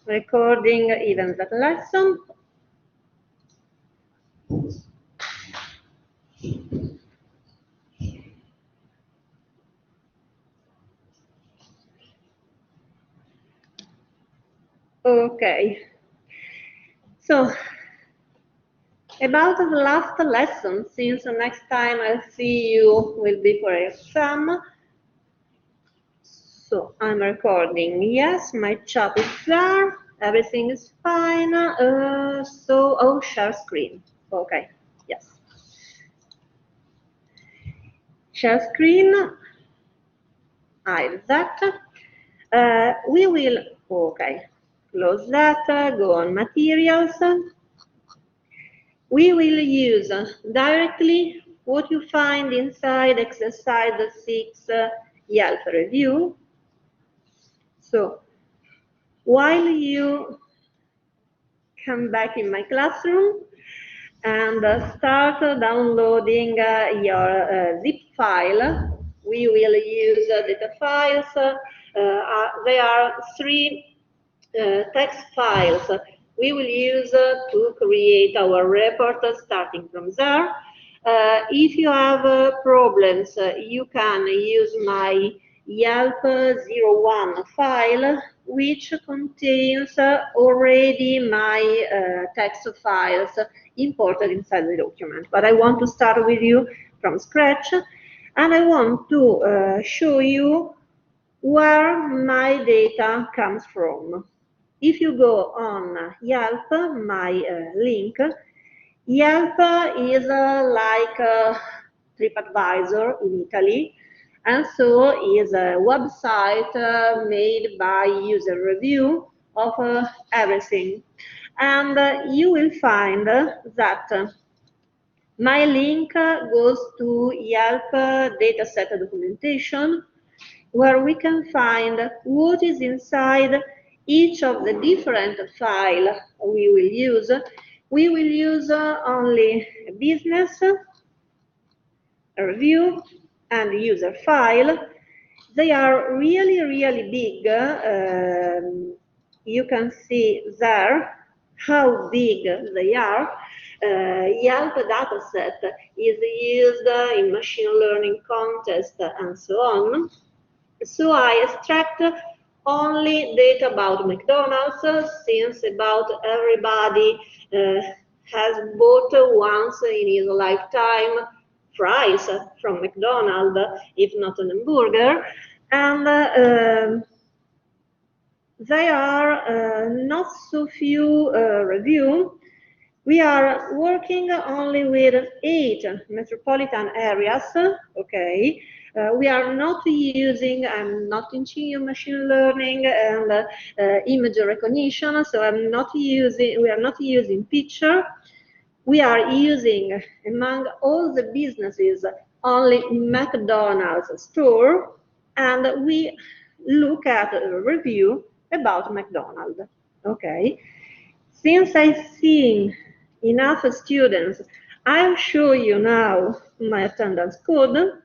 recording even that lesson. Okay, so about the last lesson, since the next time I'll see you will be for exam. So I'm recording. Yes, my chat is there. Everything is fine. Oh, share screen. Okay, yes. Share screen. I have that. We will, okay, close that, go on materials. We will use directly what you find inside exercise 6 Yelp review. So while you come back in my classroom and start downloading your zip file, we will use data files. There are 3 text files we will use to create our report starting from there. If you have problems, you can use my Yelp 01 file, which contains already my text files imported inside the document. But I want to start with you from scratch, and I want to show you where my data comes from. If you go on Yelp, my link, Yelp is like TripAdvisor in Italy, and so is a website made by user review of everything. And you will find that my link goes to Yelp dataset documentation, where we can find what is inside each of the different files we will use. We will use only business, a review, and user file. They are really, really big. You can see there how big they are. Yelp dataset is used in machine learning contests and so on. So I extract only data about McDonald's, since about everybody has bought once in his lifetime fries from McDonald's, if not an hamburger. And there are not so few reviews. We are working only with 8 metropolitan areas, okay? We are not using, I'm not teaching machine learning and image recognition, so we are not using picture. We are using, among all the businesses, only McDonald's store, and we look at a review about McDonald's, okay? Since I've seen enough students, I'll show you now my attendance code.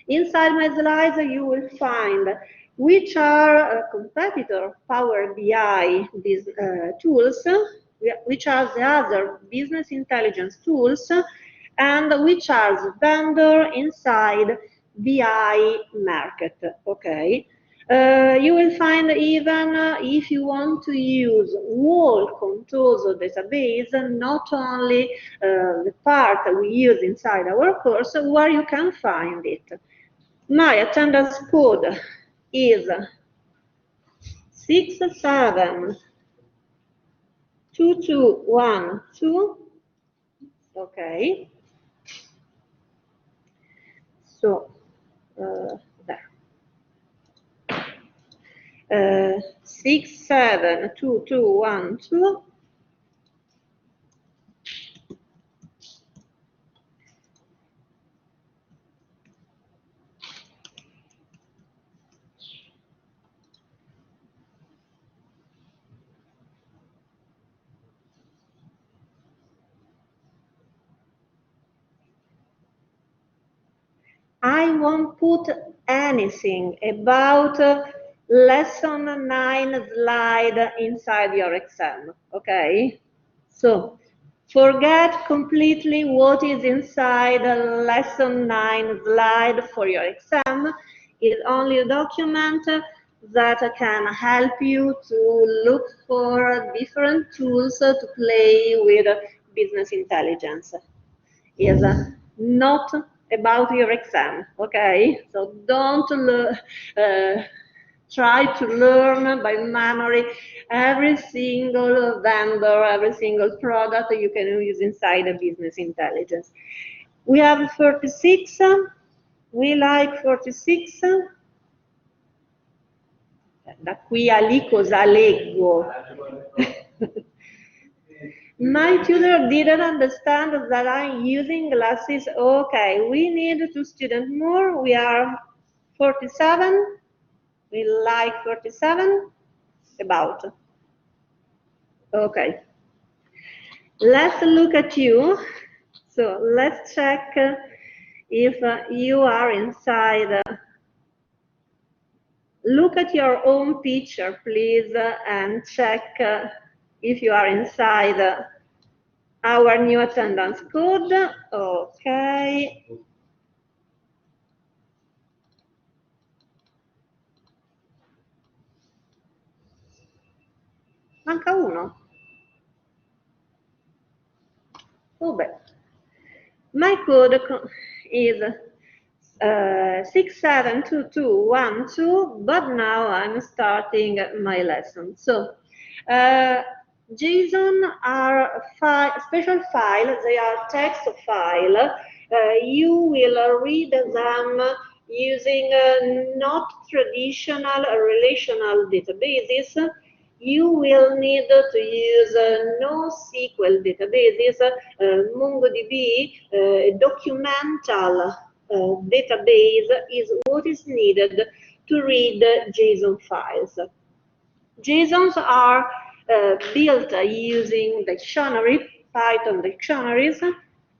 Inside my slides, you will find which are competitor Power BI tools, which are the other business intelligence tools, and which are the vendor inside BI market, okay? You will find even if you want to use whole controls database, not only the part we use inside our course, where you can find it. My attendance code is 672212. Okay. So there. 672212. I won't put anything about lesson 9 slide inside your exam, okay? So forget completely what is inside the lesson 9 slide for your exam. It's only a document that can help you to look for different tools to play with business intelligence. Is not about your exam, okay? So don't try to learn by memory every single vendor, every single product you can use inside a business intelligence. We have 46. We like 46. Da qui a lì cosa leggo? My tutor didn't understand that I'm using glasses. Okay, we need 2 students more. We are 47. We like 47. About. Okay. Let's look at you. So let's check if you are inside. Look at your own picture, please, and check if you are inside our new attendance code. Okay. Manca uno. Oh, beh. My code is 672212, but now I'm starting my lesson. So, JSON are special files, they are text file. You will read them using not traditional relational databases. You will need to use NoSQL databases, MongoDB, documental database is what is needed to read JSON files. JSONs are built using dictionary, Python dictionaries,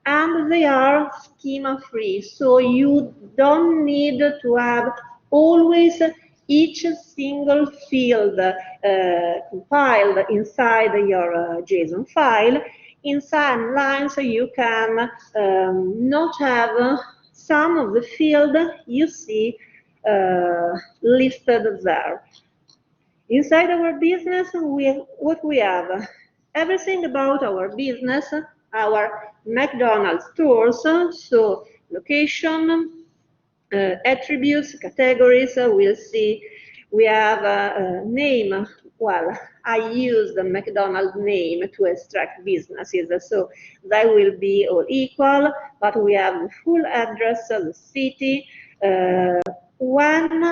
and they are schema-free, so you don't need to have always each single field compiled inside your JSON file. In some lines, you can not have some of the field you see listed there. Inside our business, what we have? Everything about our business, our McDonald's stores, so location, attributes, categories, we'll see. We have a name. Well, I use the McDonald's name to extract businesses, so they will be all equal, but we have the full address, the city. When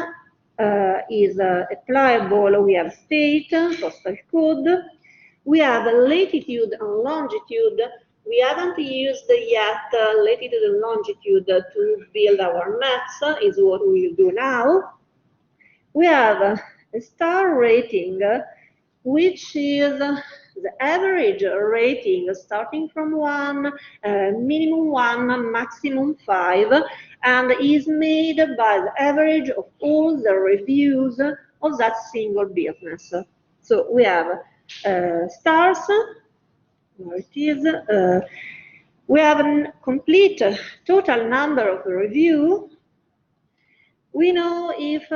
is applicable, we have state, postal code. We have latitude and longitude. We haven't used yet latitude and longitude to build our maps, is what we will do now. We have a star rating, which is the average rating starting from 1, minimum 1, maximum 5, and is made by the average of all the reviews of that single business. So we have stars, where it is, we have a complete total number of reviews. We know if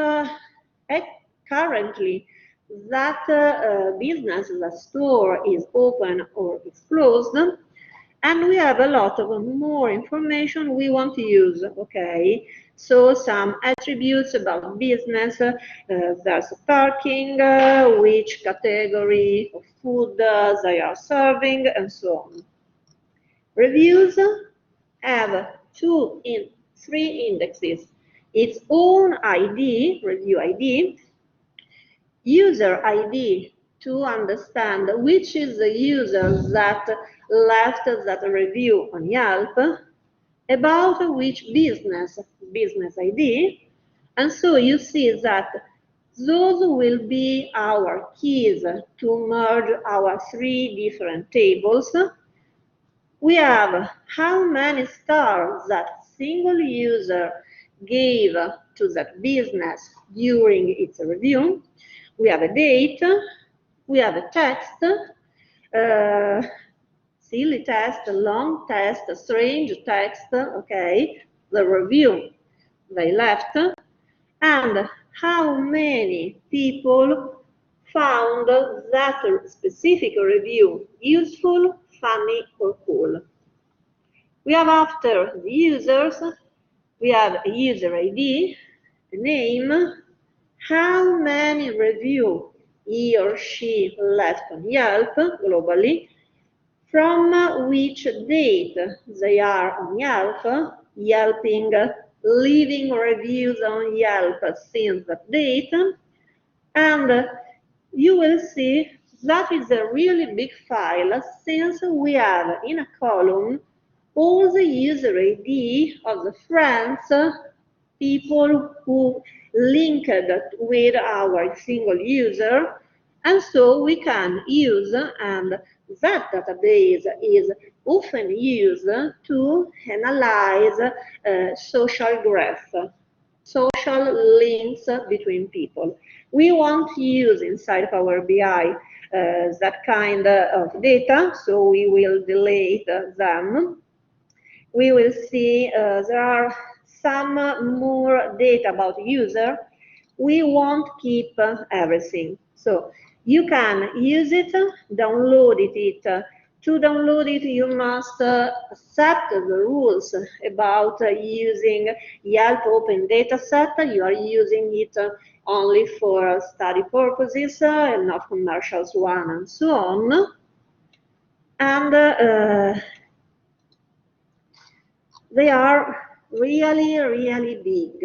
currently that business, that store is open or is closed, and we have a lot of more information we want to use, okay? So some attributes about business, there's parking, which category of food they are serving, and so on. Reviews have 3 indexes. Its own ID, review ID, user ID to understand which is the user that left that review on Yelp, about which business, business ID, and so you see that those will be our keys to merge our 3 different tables. We have how many stars that single user gave to that business during its review. We have a date, we have a text, silly text, long text, strange text, okay, the review they left, and how many people found that specific review useful, funny, or cool. We have after the users, we have a user ID, a name, how many reviews he or she left on Yelp globally, from which date they are on Yelp, Yelping, leaving reviews on Yelp since that date, and you will see that is a really big file since we have in a column all the user ID of the friends, people who linked with our single user, and so we can use, and that database is often used to analyze social graph, social links between people. We want to use inside Power BI that kind of data, so we will delete them. We will see there are some more data about user. We won't keep everything. So you can use it, download it. To download it, you must accept the rules about using Yelp Open Dataset. You are using it only for study purposes and not commercials one and so on. And they are really, really big.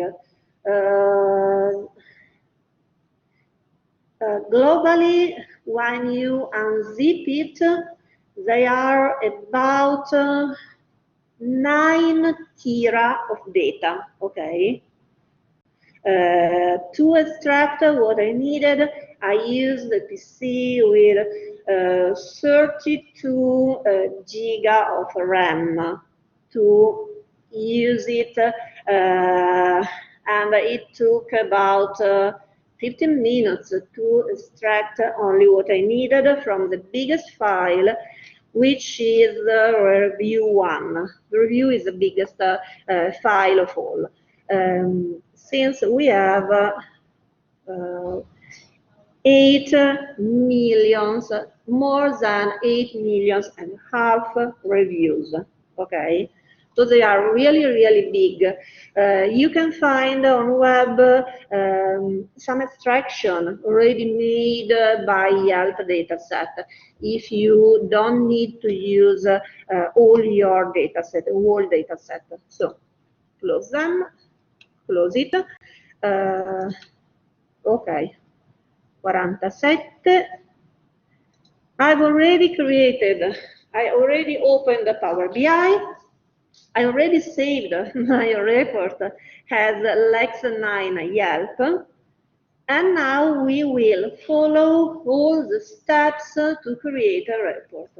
Globally, when you unzip it, they are about 9 tera of data, okay? To extract what I needed, I used the PC with 32 giga of RAM to use it, and it took about 15 minutes to extract only what I needed from the biggest file, which is review one. The review is the biggest file of all. Since we have 8 millions, more than 8 millions and half reviews, okay? So they are really, really big. You can find on web some extraction already made by Yelp dataset if you don't need to use all your dataset, whole dataset. So close them, close it. Ok, 47. I've already created, I already opened the Power BI. I already saved my report as Lex9 Yelp, and now we will follow all the steps to create a report.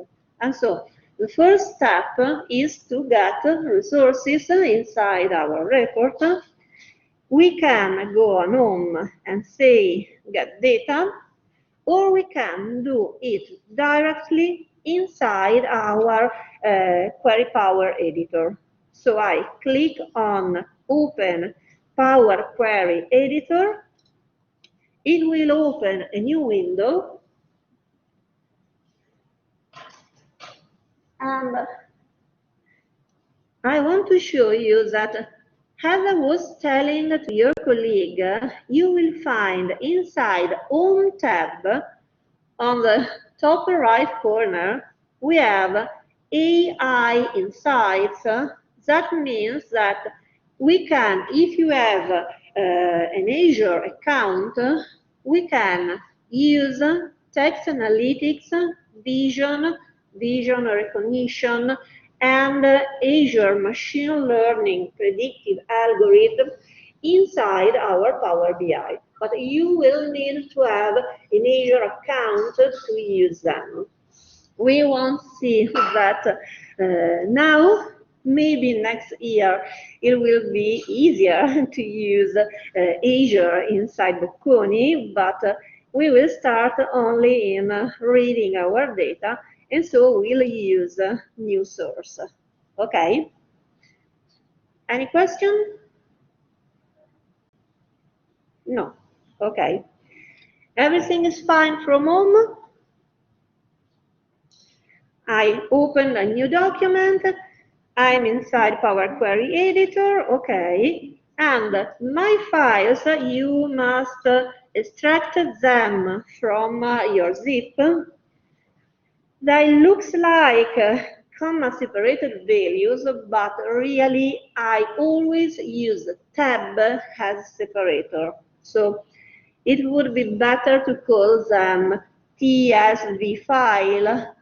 And so the first step is to get resources inside our report. We can go on home and say get data, or we can do it directly inside our Query Power Editor. So I click on Open Power Query Editor. It will open a new window, and I want to show you that, as I was telling to your colleague, you will find inside Home tab on the top right corner, we have AI Insights. That means that we can, if you have an Azure account, we can use text analytics, vision recognition, and Azure machine learning predictive algorithm inside our Power BI. But you will need to have an Azure account to use them. We won't see that now. Maybe next year it will be easier to use Azure inside Bocconi, but we will start only in reading our data, and so we'll use new source. Okay? Any question? No. Okay. Everything is fine from home. I opened a new document. I'm inside Power Query Editor. Okay. And my files, you must extract them from your zip. They looks like comma separated values, but really I always use tab as separator. So it would be better to call them TSV file,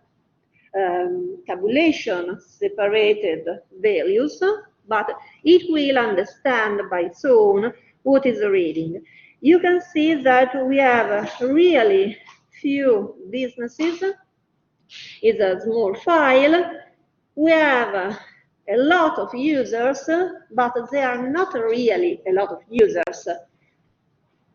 tabulation separated values, but it will understand by its own what is reading. You can see that we have really few businesses. It's a small file. We have a lot of users, but they are not really a lot of users.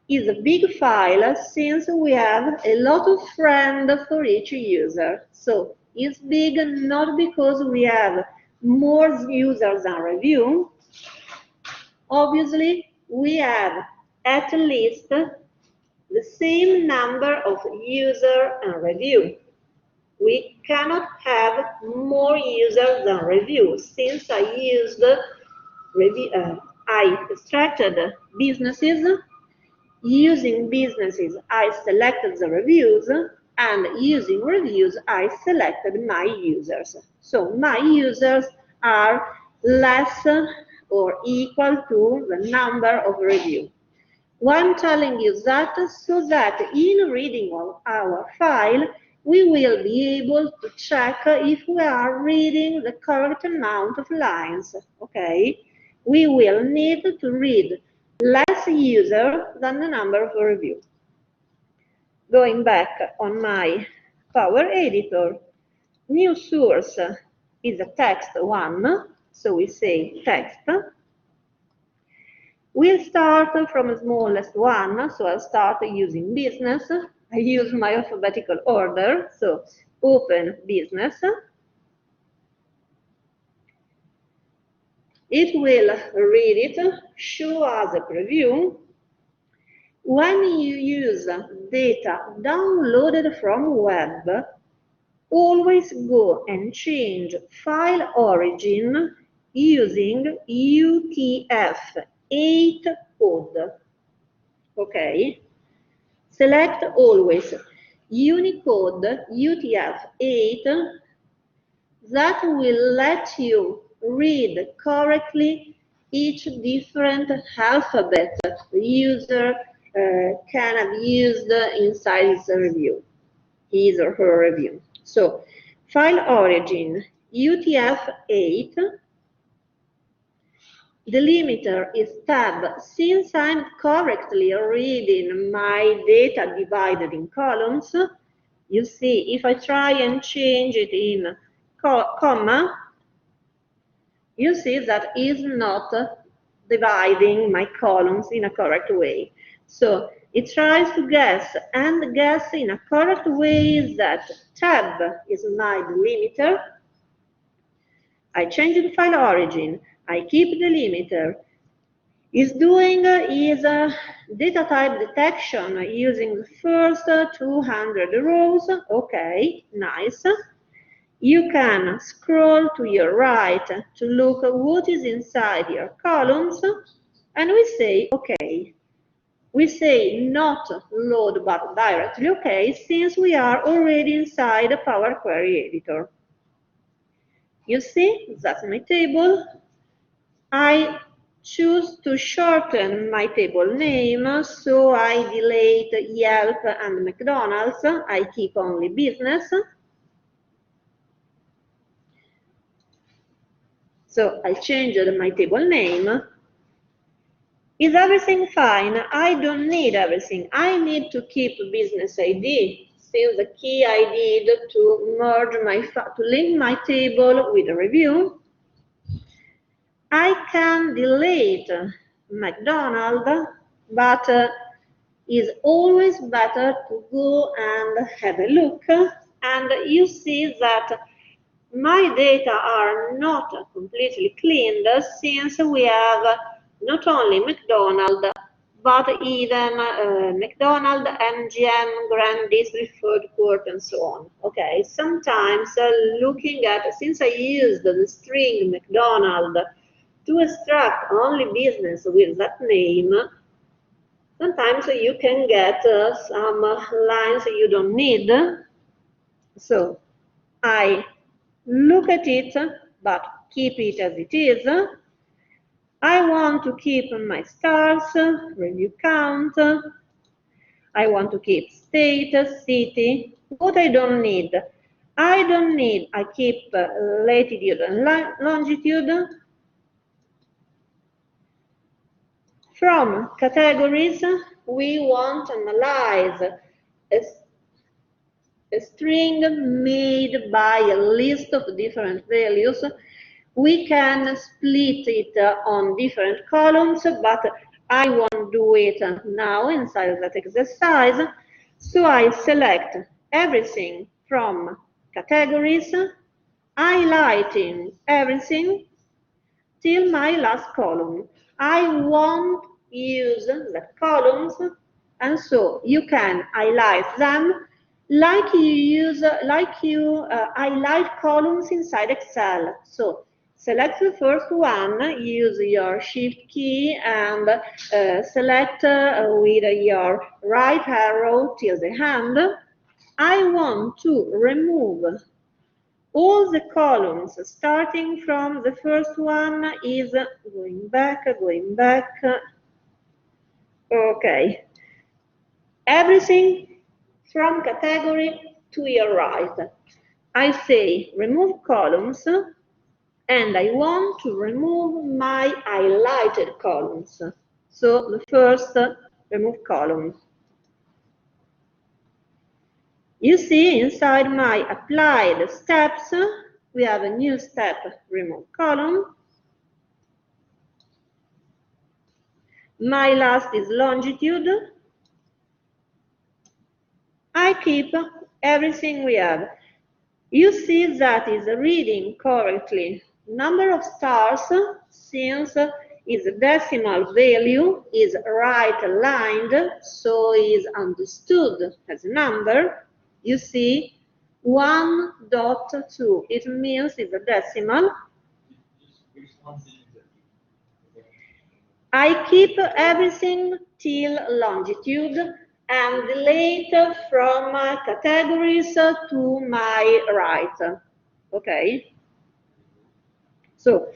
Is a big file since we have a lot of friends for each user. So it's big not because we have more users than review. Obviously, we have at least the same number of user and review. We cannot have more users than review since I used I extracted businesses. Using businesses, I selected the reviews, and using reviews, I selected my users. So my users are less or equal to the number of reviews. Why I'm telling you that? So that in reading our file, we will be able to check if we are reading the correct amount of lines, okay? We will need to read less user than the number of reviews. Going back on my Power Editor, new source is a text one, so we say text. We'll start from the smallest one, so I'll start using business. I use my alphabetical order, so open business. It will read it, show us a preview. When you use data downloaded from web, always go and change file origin using UTF-8 code. Okay? Select always Unicode UTF-8. That will let you read correctly each different alphabet the user can have used inside his review, his or her review. So, file origin UTF-8. Delimiter is tab. Since I'm correctly reading my data divided in columns, you see, if I try and change it in comma, you see that is not dividing my columns in a correct way. So it tries to guess, and guess in a correct way that tab is my delimiter. I change the file origin. I keep delimiter. Is doing is data type detection using the first 200 rows. Okay, nice. You can scroll to your right to look at what is inside your columns, and we say okay. We say not load but directly okay, since we are already inside the Power Query Editor. You see, that's my table. I choose to shorten my table name, so I delete Yelp and McDonald's. I keep only business. So I changed my table name. Is everything fine? I don't need everything. I need to keep business ID, since the key I did to merge to link my table with a review. I can delete McDonald's, but it's always better to go and have a look, and you see that my data are not completely cleaned since we have not only McDonald's but even McDonald's, MGM, Grandy's, Preferred Court, and so on. Okay, sometimes looking at, since I used the string McDonald to extract only business with that name, sometimes you can get some lines you don't need. So I look at it, but keep it as it is. I want to keep my stars, review count. I want to keep state, city. What I don't need? I keep latitude and longitude. From categories, we want to analyze a string made by a list of different values. We can split it on different columns, but I won't do it now inside that exercise. So I select everything from categories, highlighting everything till my last column. I won't use the columns, and so you can highlight them like you highlight columns inside Excel. So select the first one, use your Shift key, and select with your right arrow till the end. I want to remove all the columns starting from the first one is going back, okay. Everything from category to your right. I say remove columns, and I want to remove my highlighted columns. So the first, remove column. You see inside my applied steps, we have a new step, remove column. My last is longitude. I keep everything we have. You see that is reading correctly. Number of stars, since is a decimal value, is right aligned, so is understood as a number. You see 1.2. It means it's a decimal. I keep everything till longitude and delete from categories to my right. Okay? So,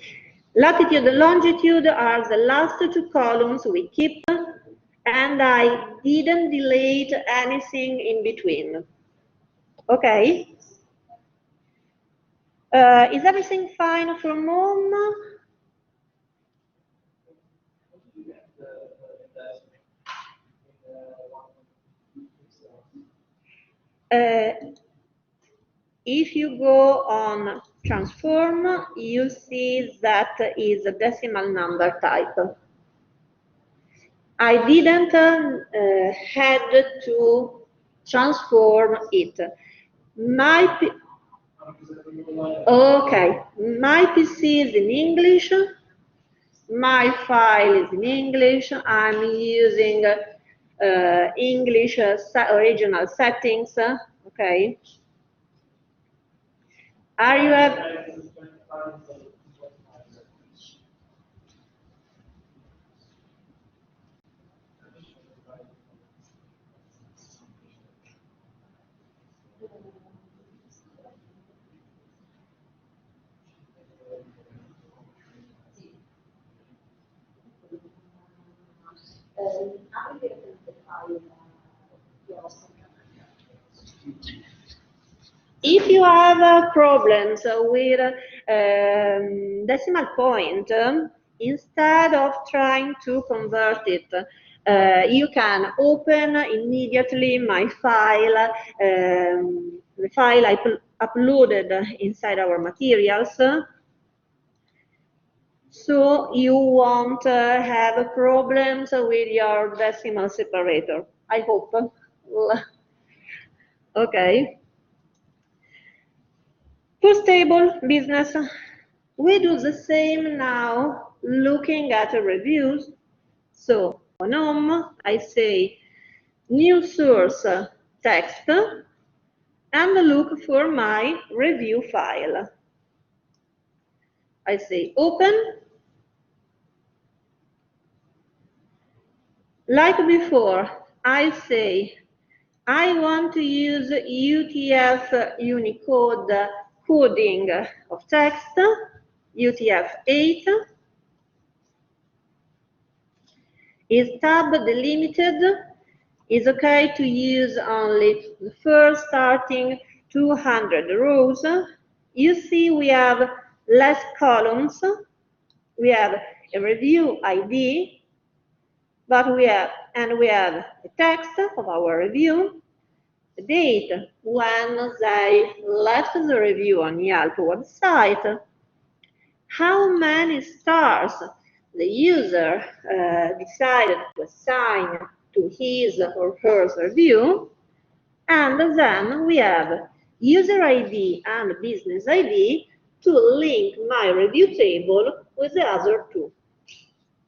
latitude and longitude are the last two columns we keep, and I didn't delete anything in between. Okay? Is everything fine for mom? If you go on transform, you see that is a decimal number type. I didn't had to transform it. Okay, my PC is in English. My file is in English. I'm using English original settings. Okay. Are you if you have problems with decimal point, instead of trying to convert it, you can open immediately my file, the file I uploaded inside our materials. so you won't have problems with your decimal separator. I hope. Okay. First table, business. We do the same now, looking at reviews. So on home, I say new source text and look for my review file. I say open. Like before, I say I want to use UTF Unicode coding of text, UTF-8. Is tab delimited? Is okay to use only the first starting 200 rows. You see we have less columns. We have a review ID, but we have the text of our review, the date when they left the review on Yelp website, how many stars the user decided to assign to his or her review, and then we have user ID and business ID to link my review table with the other two.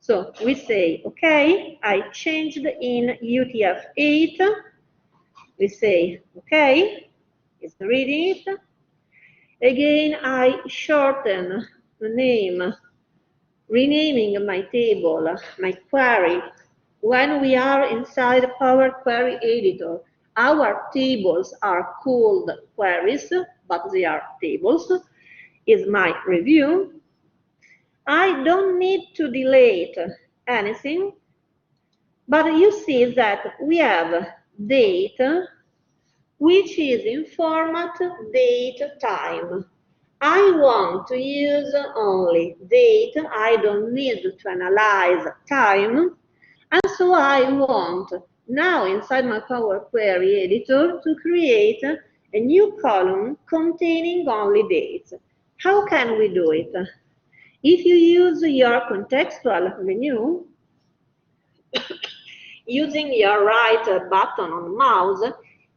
So we say, okay, I changed in UTF-8. We say, okay, it's reading it. Again, I shorten the name, renaming my table, my query. When we are inside Power Query Editor, our tables are called queries, but they are tables. Is my review. I don't need to delete anything, but you see that we have date, which is in format date time. I want to use only date. I don't need to analyze time. And so I want now inside my Power Query Editor to create a new column containing only dates. How can we do it? If you use your contextual menu, using your right button on the mouse,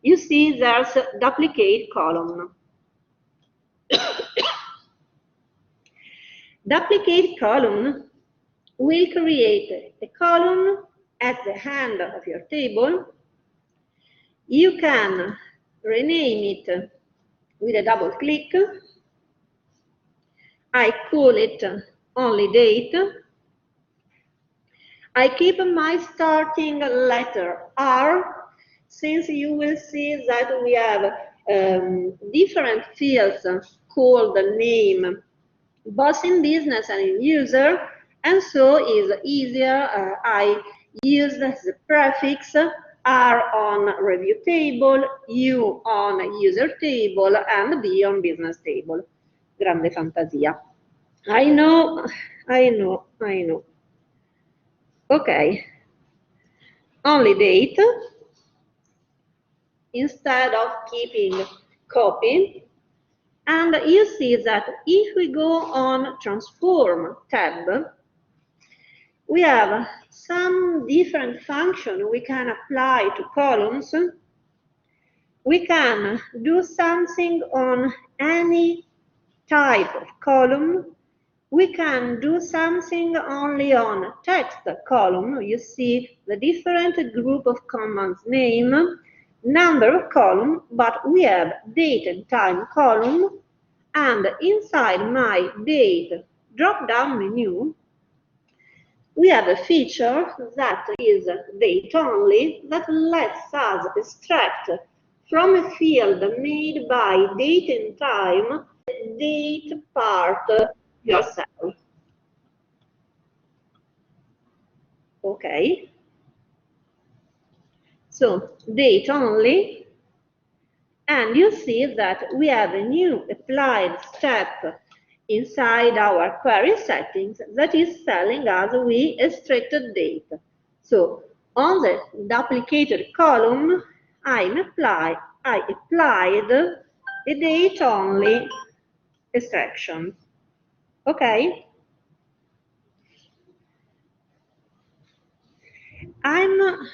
you see there's a duplicate column. Duplicate column will create a column at the end of your table. You can rename it with a double click. I call it only date. I keep my starting letter R, since you will see that we have different fields called name, both in business and in user, and so it's easier. I use the prefix R on review table, U on user table, and B on business table. Grande fantasia. I know. Okay, only date, instead of keeping copy. And you see that if we go on Transform tab, we have some different function we can apply to columns. We can do something on any type of column. We can do something only on text column. You see the different group of commands name, number of column, but we have date and time column, and inside my date drop-down menu, we have a feature that is date only that lets us extract from a field made by date and time the date part yourself. Okay. So date only, and you see that we have a new applied step inside our query settings that is telling us we extracted date. So on the duplicated column, I applied the date only extraction. Okay? I'm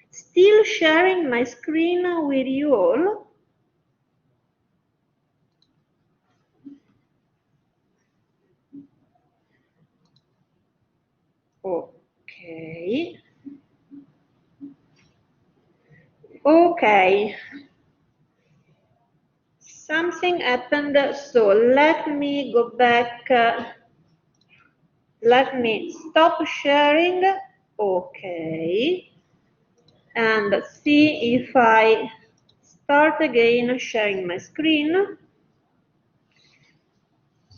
still sharing my screen with you all. Okay. Okay. Something happened, so let me go back. Let me stop sharing. Okay. And see if I start again sharing my screen.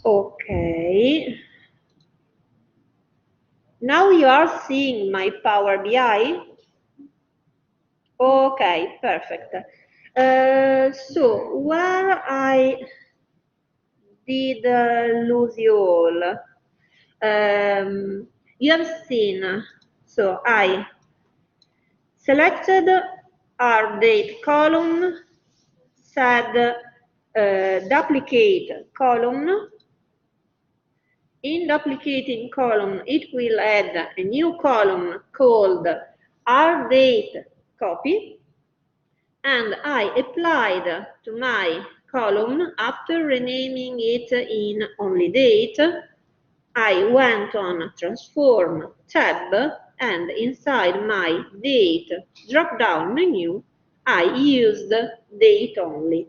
Okay. Now you are seeing my Power BI. Okay, perfect. So where I did lose you all, you have seen, so I selected our date column, said duplicate column. In duplicating column, it will add a new column called our date copy, and I applied to my column after renaming it in only date. I went on transform tab, and inside my date drop-down menu, I used date only.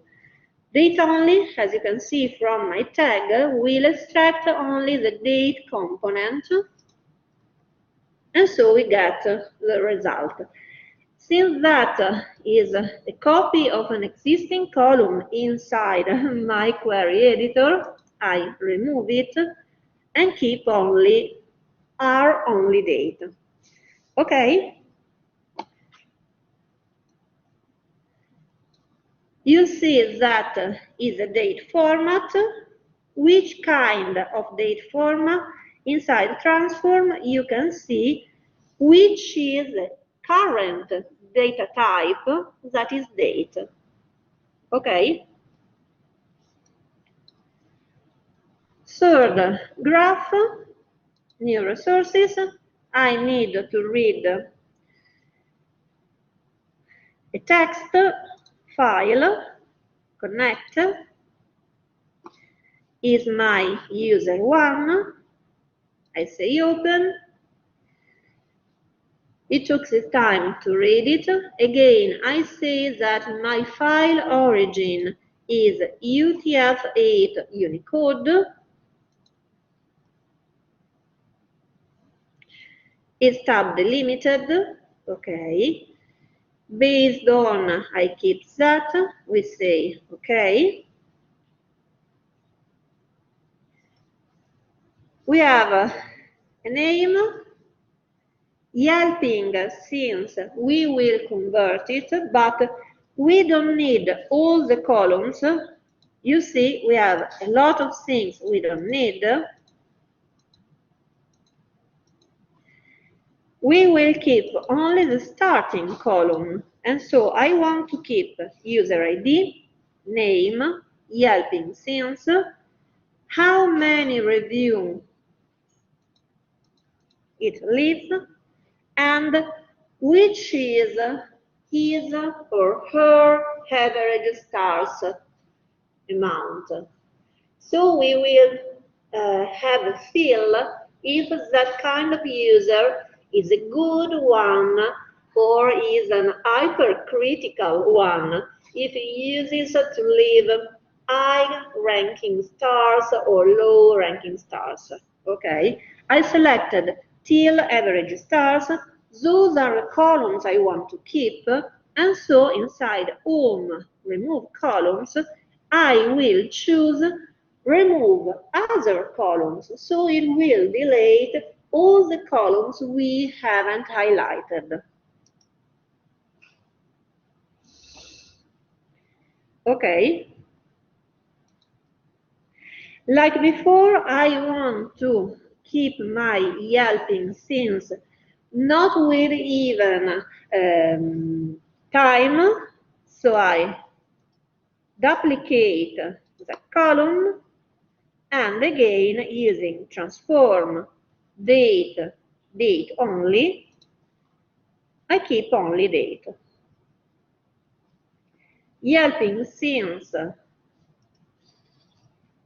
Date only, as you can see from my tag, will extract only the date component, and so we get the result. Since that is a copy of an existing column inside my query editor, I remove it and keep only our only date. Okay? You see that is a date format. Which kind of date format? Inside transform, you can see which is the current data type, that is date. Okay? Third graph, new resources. I need to read a text file, connect, is my user one. I say open. It took the time to read it. Again, I say that my file origin is UTF-8 Unicode. It's tab delimited. Okay. Based on I keep that, we say okay. We have a name, helping since we will convert it, but we don't need all the columns. You see, we have a lot of things we don't need. We will keep only the starting column, and so I want to keep user ID, name, helping since, how many reviews it leaves, and which is his or her average stars amount. So we will have a feel if that kind of user is a good one or is an hypercritical one, if he uses to leave high ranking stars or low ranking stars. Okay, I selected till average stars. Those are the columns I want to keep, and so inside home remove columns, I will choose remove other columns, so it will delete all the columns we haven't highlighted. Okay? Like before, I want to keep my helping since not with even time, so I duplicate the column, and again using transform date only, I keep only date. Helping since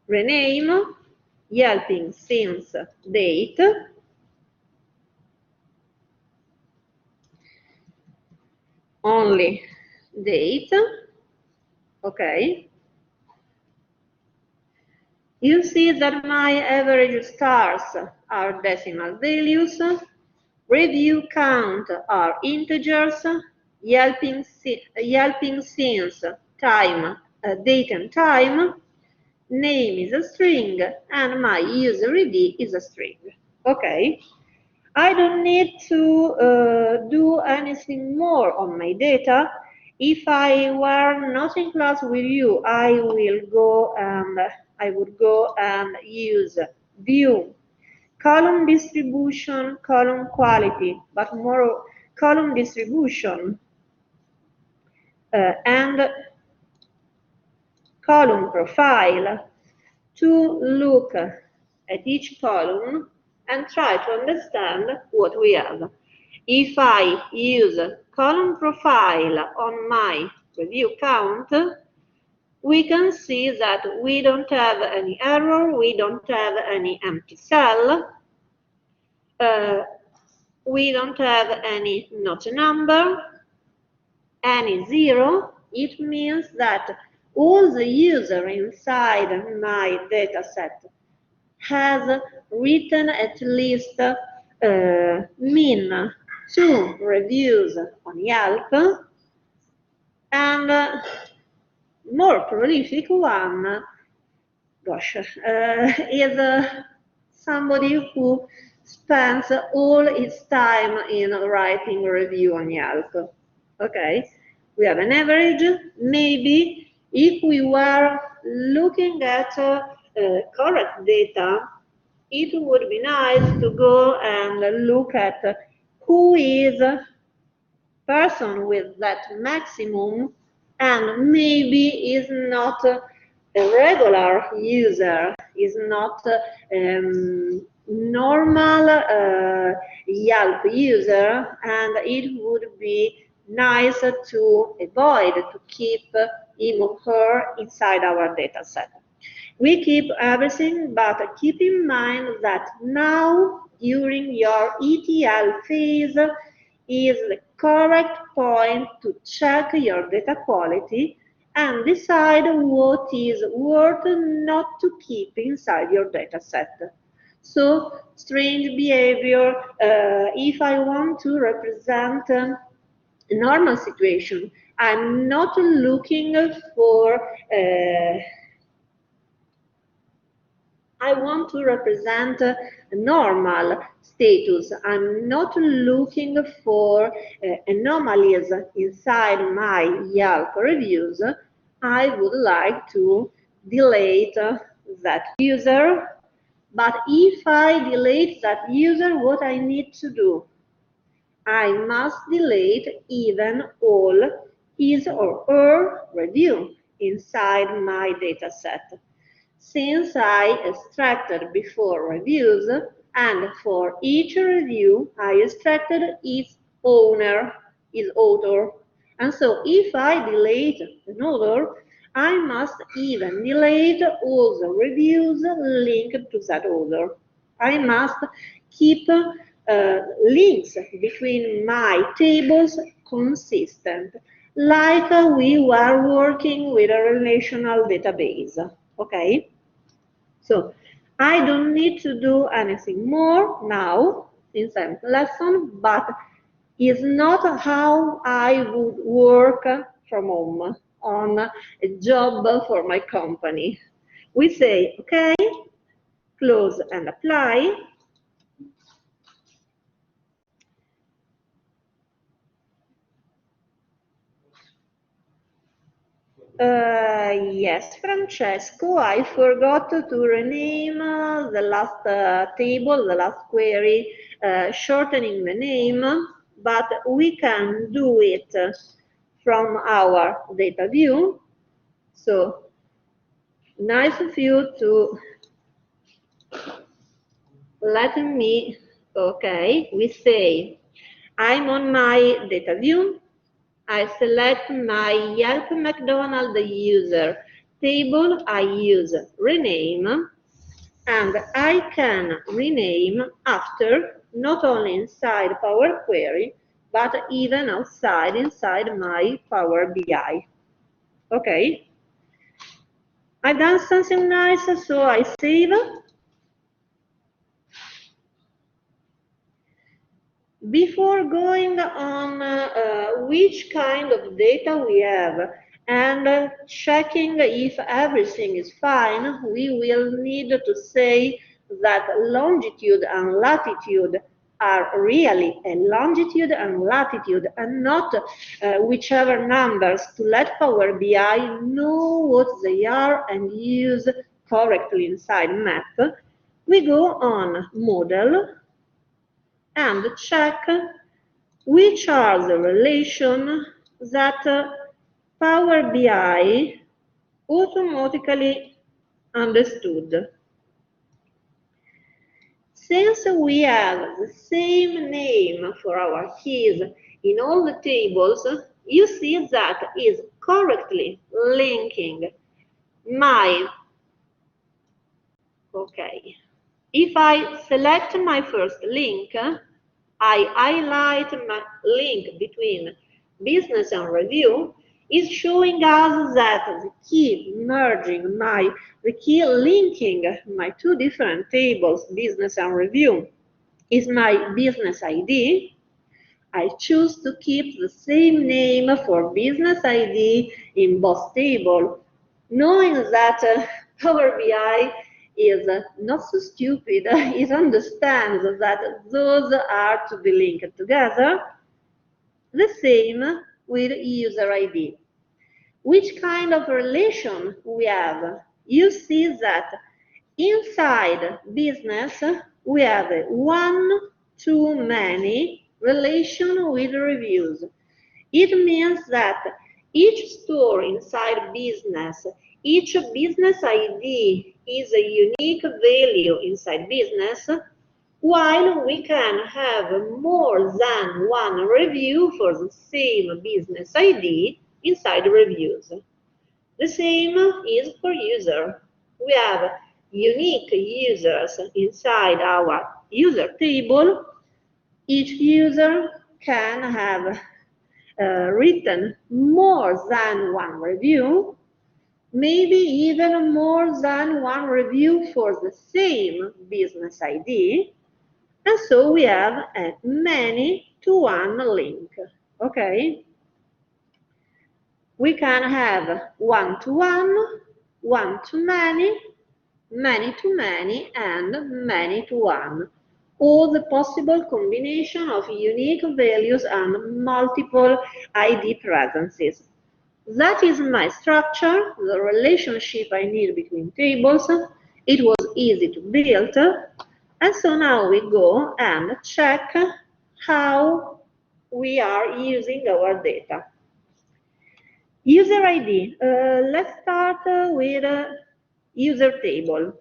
rename, helping since date, only date, okay. You see that my average stars are decimal values, review count are integers, helping since time, date and time, name is a string, and my user ID is a string. Okay, I don't need to do anything more on my data. If I were not in class with you, I would go and use view, column distribution, column quality, but more column distribution and column profile to look at each column and try to understand what we have. If I use column profile on my review count, we can see that we don't have any error, we don't have any empty cell, we don't have any not a number, any zero. It means that all the user inside my dataset has written at least min 2 reviews on Yelp, and more prolific one, is somebody who spends all his time in writing a review on Yelp. Okay, we have an average. Maybe if we were looking at correct data, it would be nice to go and look at who is person with that maximum and maybe is not a regular user, is not normal Yelp user, and it would be nice to avoid to keep him or her inside our data set. We keep everything, but keep in mind that now during your ETL phase is the correct point to check your data quality and decide what is worth not to keep inside your data set. So, strange behavior, if I want to represent a normal situation, I'm not looking for I want to represent a normal status. I'm not looking for anomalies inside my Yelp reviews. I would like to delete that user. But if I delete that user, what I need to do? I must delete even all his or her review inside my dataset. Since I extracted before reviews, and for each review I extracted its owner, its author. And so if I delete an author, I must even delete all the reviews linked to that author. I must keep links between my tables consistent, like we were working with a relational database. Okay? So I don't need to do anything more now in 7th lesson, but it's not how I would work from home on a job for my company. We say, okay, close and apply. Yes, Francesco, I forgot to rename the last table, the last query, shortening the name, but we can do it from our data view. So, nice of you to let me, okay, we say I'm on my data view. I select my Yelp McDonald user table. I use rename, and I can rename after not only inside Power Query, but even outside inside my Power BI. Okay, I've done something nice, so I save. Before going on which kind of data we have and checking if everything is fine, we will need to say that longitude and latitude are really a longitude and latitude and not whichever numbers, to let Power BI know what they are and use correctly inside map. We go on model and check which are the relations that Power BI automatically understood. Since we have the same name for our keys in all the tables, you see that is correctly linking my, okay. If I select my first link, I highlight my link between business and review, is showing us that the key the key linking my two different tables, business and review, is my business ID. I choose to keep the same name for business ID in both tables, knowing that Power BI is not so stupid. It understands that those are to be linked together. The same with user ID. Which kind of relation we have? You see that inside business, we have a one-to-many relation with reviews. It means that each store inside business, each business ID is a unique value inside business, while we can have more than one review for the same business ID inside reviews. The same is for user. We have unique users inside our user table. Each user can have written more than one review, maybe even more than one review for the same business ID, and so we have a many-to-one link. Okay? We can have one-to-one, one-to-many, many-to-many, and many-to-one. All the possible combination of unique values and multiple ID presences. That is my structure, the relationship I need between tables. It was easy to build. And so now we go and check how we are using our data. User ID. Let's start with user table.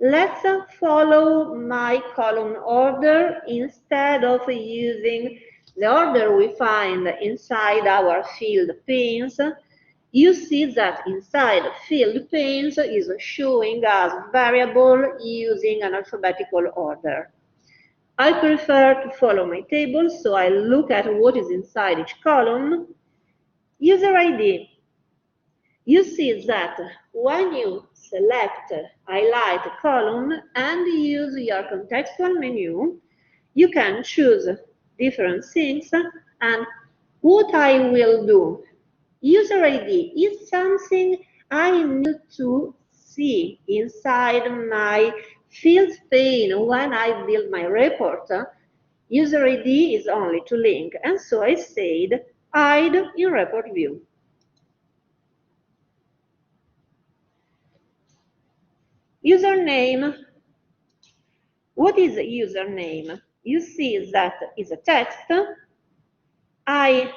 Let's follow my column order instead of using the order we find inside our field panes. You see that inside field panes is showing us variable using an alphabetical order. I prefer to follow my table, so I look at what is inside each column. User ID. You see that when you select highlight a column and use your contextual menu, you can choose different things, and what I will do, user ID is something I need to see inside my fields pane when I build my report. User ID is only to link, and so I said hide in report view. Username. What is a username? You see that is a text. I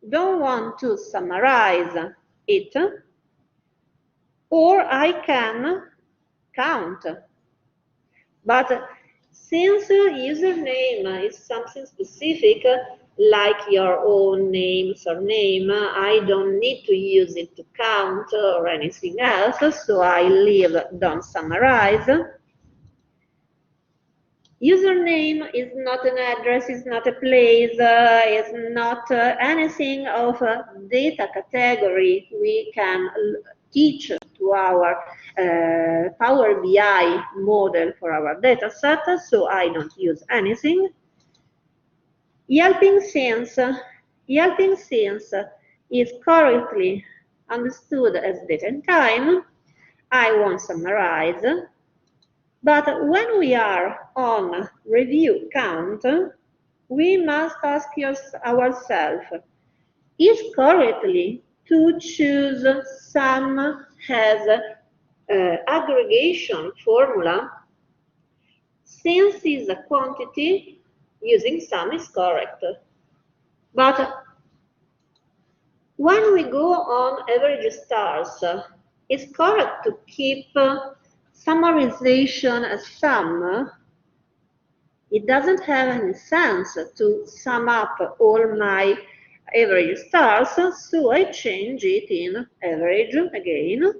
don't want to summarize it, or I can count. But Since username is something specific, like your own name, surname, I don't need to use it to count or anything else, so I leave don't summarize. Username is not an address, is not a place, is not anything of a data category we can teach to our Power BI model for our data set, so I don't use anything. Helping since is correctly understood as date and time. I won't summarize. But when we are on review count, we must ask ourselves, is correctly to choose sum as aggregation formula? Since is a quantity, using sum is correct. But when we go on average stars, it's correct to keep summarization as sum. It doesn't have any sense to sum up all my average stars, so I change it in average again.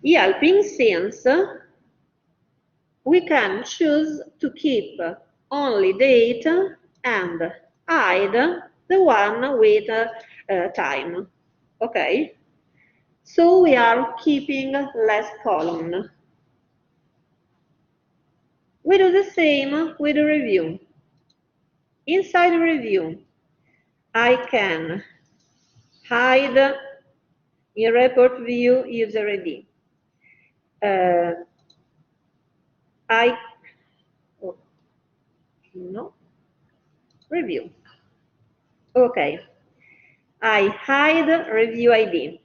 Helping since we can choose to keep only date and hide the one with time. Okay? So we are keeping less column. We do the same with the review. Inside the review, I can hide in report view user ID. Review. Okay. I hide review ID.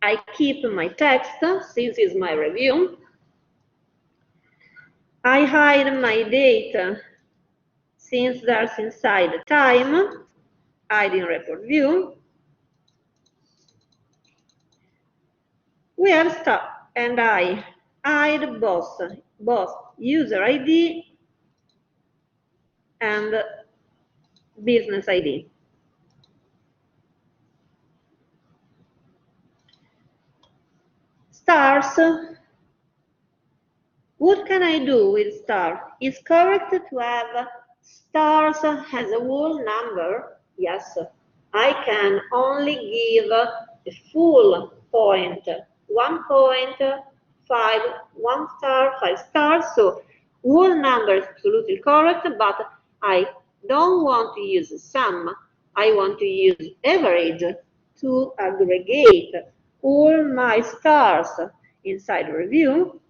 I keep my text, since it's my review. I hide my date, since that's inside the time. Hide in report view. We have start, and I hide both user ID and business ID. Stars. What can I do with star? Is correct to have stars as a whole number? Yes. I can only give a full point, 1 point, 5, 1 star, 5 stars. So whole number is absolutely correct, but I don't want to use sum. I want to use average to aggregate all my stars inside review.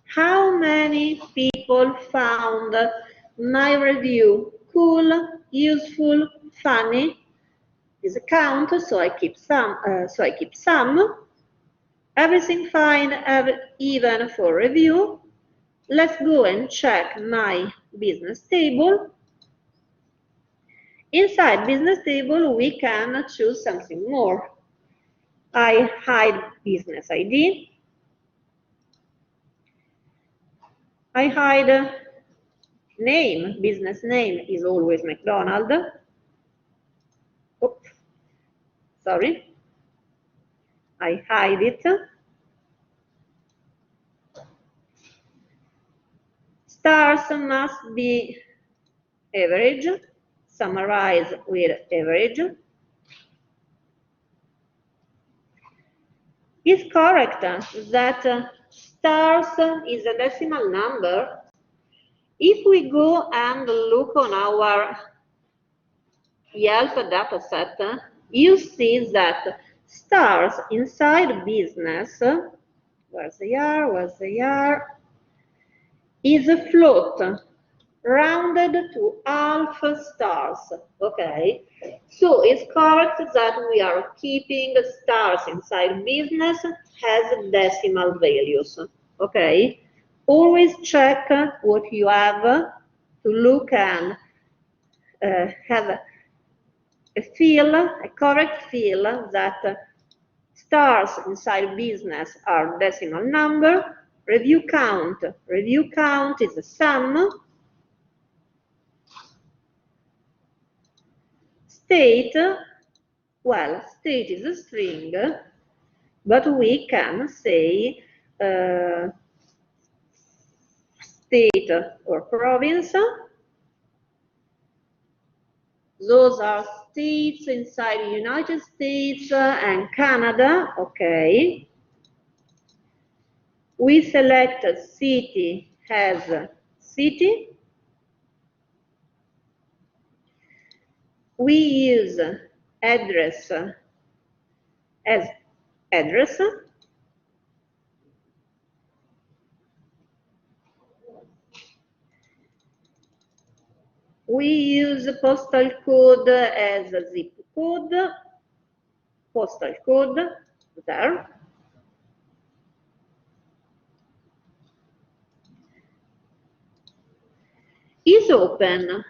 How many people found my review cool, useful, funny? Is a count, so I keep some. Everything fine, even for review. Let's go and check my business table. Inside business table, we can choose something more. I hide business ID. I hide name. Business name is always McDonald. Oops, sorry. I hide it. Stars must be average. Summarize with average. It's correct that stars is a decimal number. If we go and look on our Yelp dataset, you see that stars inside business, where they are, is a float rounded to half stars. Okay, so it's correct that we are keeping stars inside business as decimal values. Okay, always check what you have to look and have a correct field that stars inside business are decimal number. Review count is a sum. State, well, state is a string, but we can say state or province. Those are states inside the United States and Canada, okay. We select city as city. We use address as address. We use postal code as a zip code, postal code there. Is open.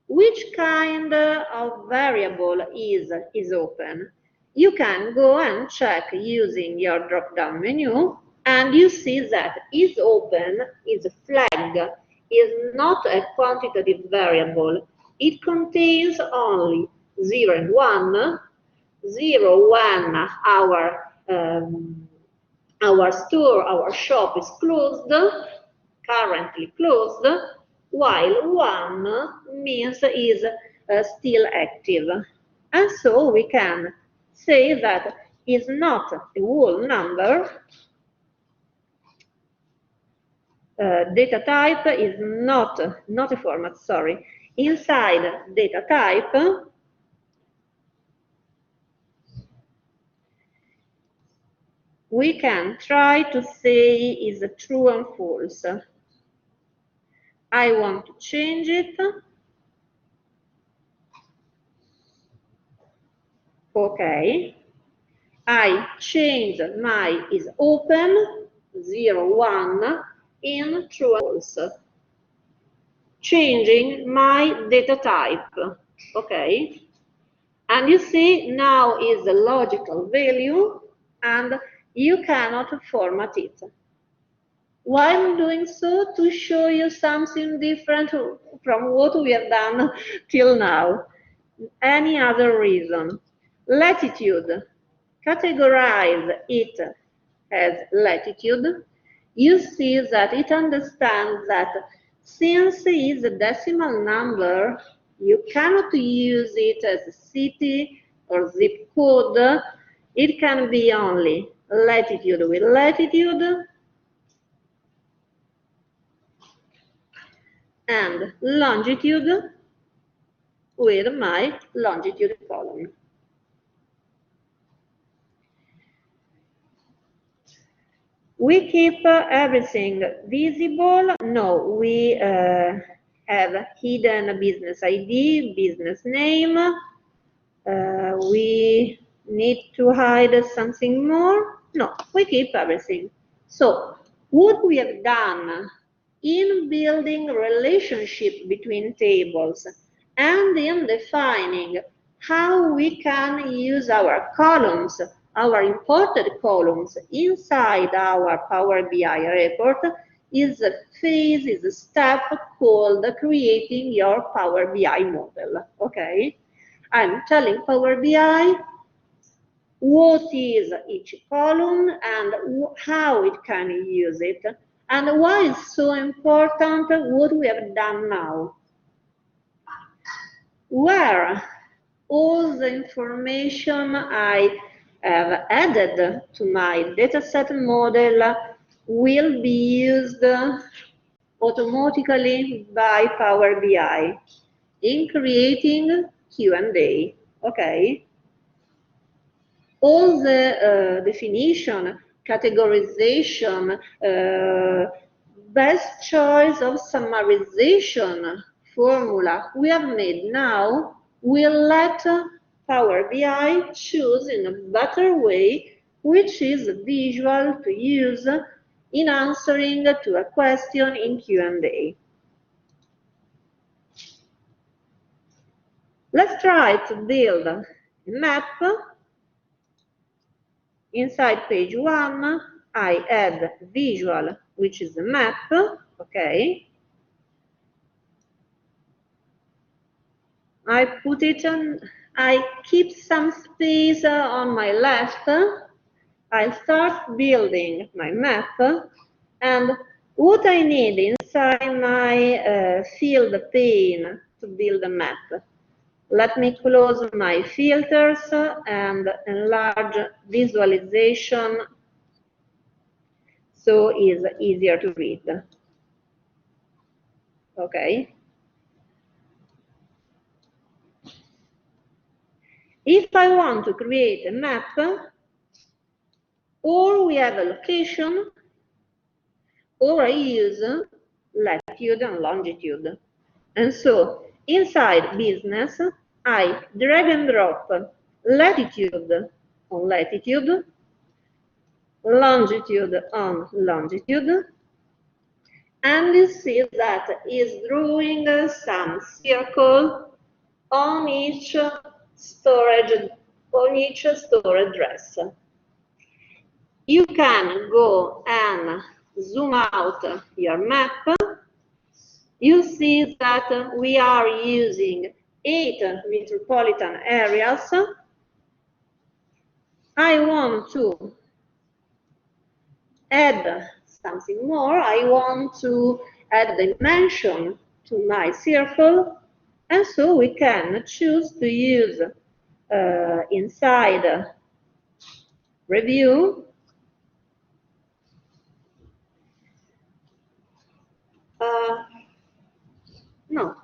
Which kind of variable is open? You can go and check using your drop-down menu, and you see that is open is a flag, is not a quantitative variable. It contains only 0 and 1. 0 when our store, our shop is closed, currently closed, while 1 means is still active. And so we can say that is not a whole number. Data type is not a format, sorry. Inside data type, we can try to say is true and false. I want to change it. Okay. I change my is open, 0, 1 in true and false. Changing my data type. Okay. And you see now is a logical value and you cannot format it. Why I'm doing so? To show you something different from what we have done till now. Any other reason? Latitude. Categorize it as latitude. You see that it understands that since it is a decimal number, you cannot use it as a city or zip code. It can be only latitude with latitude and longitude with my longitude column. We keep everything visible. No, we have hidden business ID, business name. We need to hide something more. No, we keep everything. So what we have done in building relationship between tables and in defining how we can use our columns, our imported columns inside our Power BI report is a phase, is a step called creating your Power BI model, okay? I'm telling Power BI what is each column and how it can use it, and why it's so important what we have done now. Where all the information I have added to my dataset model will be used automatically by Power BI in creating Q&A, okay? All the definition, categorization, best choice of summarization formula we have made now will let Power BI choose in a better way which is visual to use in answering to a question in Q&A. Let's try to build a map. Inside page 1, I add visual, which is a map, okay. I put it on, I keep some space on my left. I start building my map, and what I need inside my field pane to build a map. Let me close my filters and enlarge visualization so it's easier to read. Okay. If I want to create a map, or we have a location, or I use latitude and longitude. And so inside business, I drag and drop latitude on latitude, longitude on longitude, and you see that is drawing some circle on each storage address. You can go and zoom out your map. You see that we are using 8 metropolitan areas. I want to add something more. I want to add dimension to my circle, and so we can choose to use inside review no.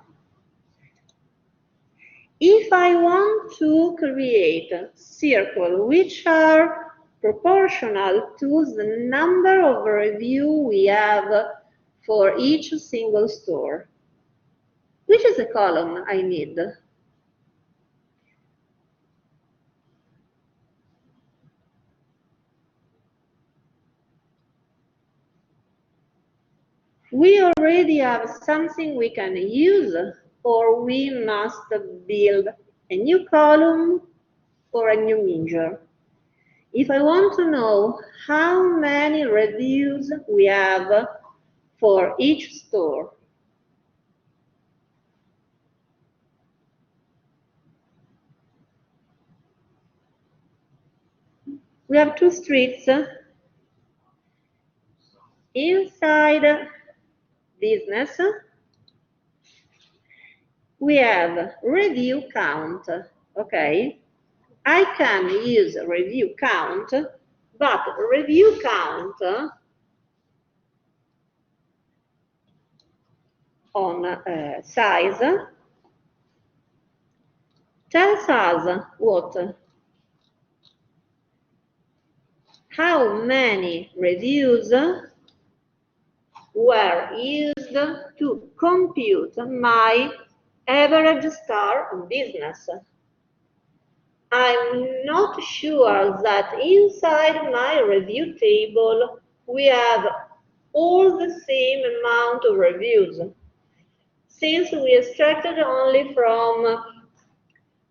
If I want to create a circle which are proportional to the number of review we have for each single store, which is the column I need? We already have something we can use, or we must build a new column or a new measure. If I want to know how many reviews we have for each store, we have 2 streets. Inside business, we have review count, okay? I can use review count, but review count on size tells us what? How many reviews were used to compute my average star on business. I'm not sure that inside my review table we have all the same amount of reviews, since we extracted only from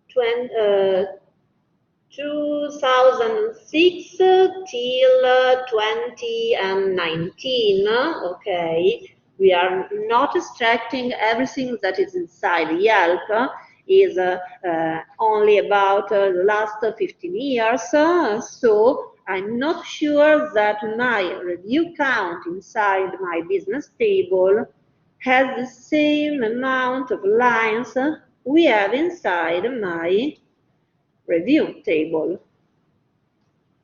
2006 till 2019, okay? We are not extracting everything that is inside Yelp, is only about the last 15 years, so I'm not sure that my review count inside my business table has the same amount of lines we have inside my review table.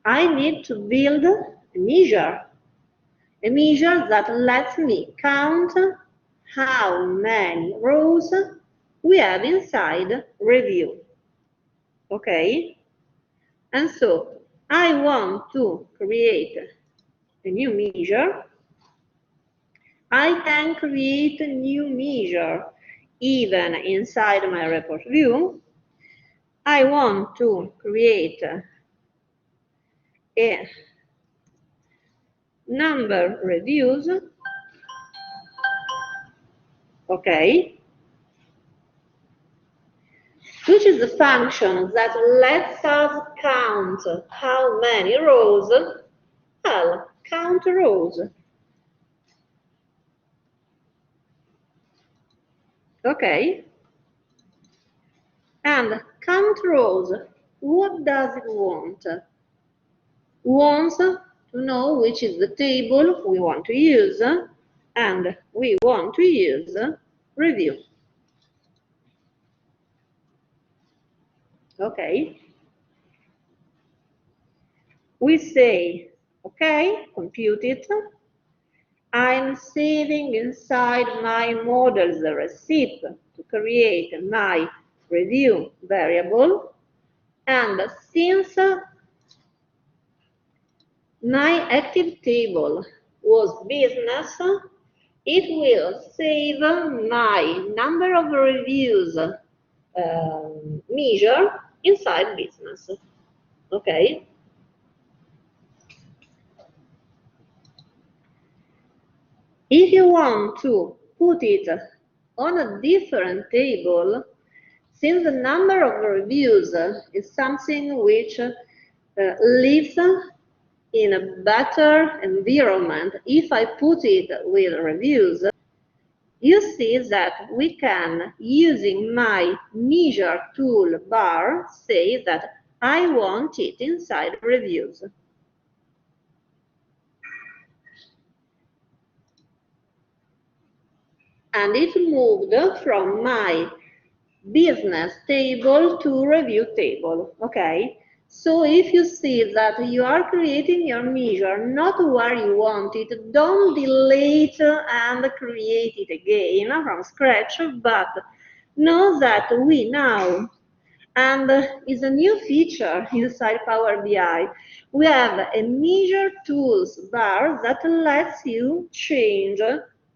I need to build a measure that lets me count how many rows we have inside review. Okay? And so I want to create a new measure. I can create a new measure even inside my report view. I want to create a number reviews, okay, which is the function that lets us count how many rows. Well, count rows. Okay? And count rows, what does it want? Wants to know which is the table we want to use, and we want to use review. Okay? We say, okay, compute it. I'm saving inside my models a receipt to create my review variable. And since my active table was business, it will save my number of reviews measure inside business. Okay? If you want to put it on a different table, since the number of reviews is something which lives in a better environment, if I put it with reviews, you see that we can, using my measure toolbar, say that I want it inside reviews. And it moved from my business table to review table, okay? So if you see that you are creating your measure not where you want it, don't delete and create it again from scratch, but know that we now, and is a new feature inside Power BI. We have a measure tools bar that lets you change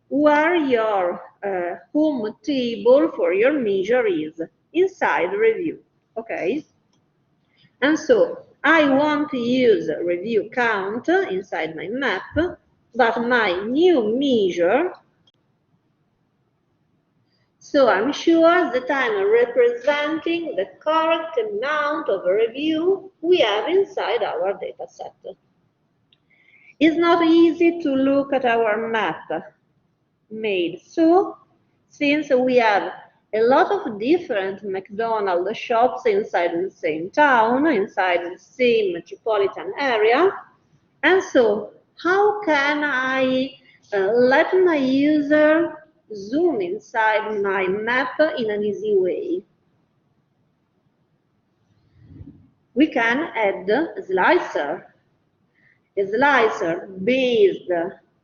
where your home table for your measure is inside review. Okay? And so I want to use review count inside my map, but my new measure, so I'm sure that I'm representing the correct amount of review we have inside our data set. It's not easy to look at our map made so, since we have a lot of different McDonald's shops inside the same town, inside the same metropolitan area, and so how can I let my user zoom inside my map in an easy way? We can add a slicer based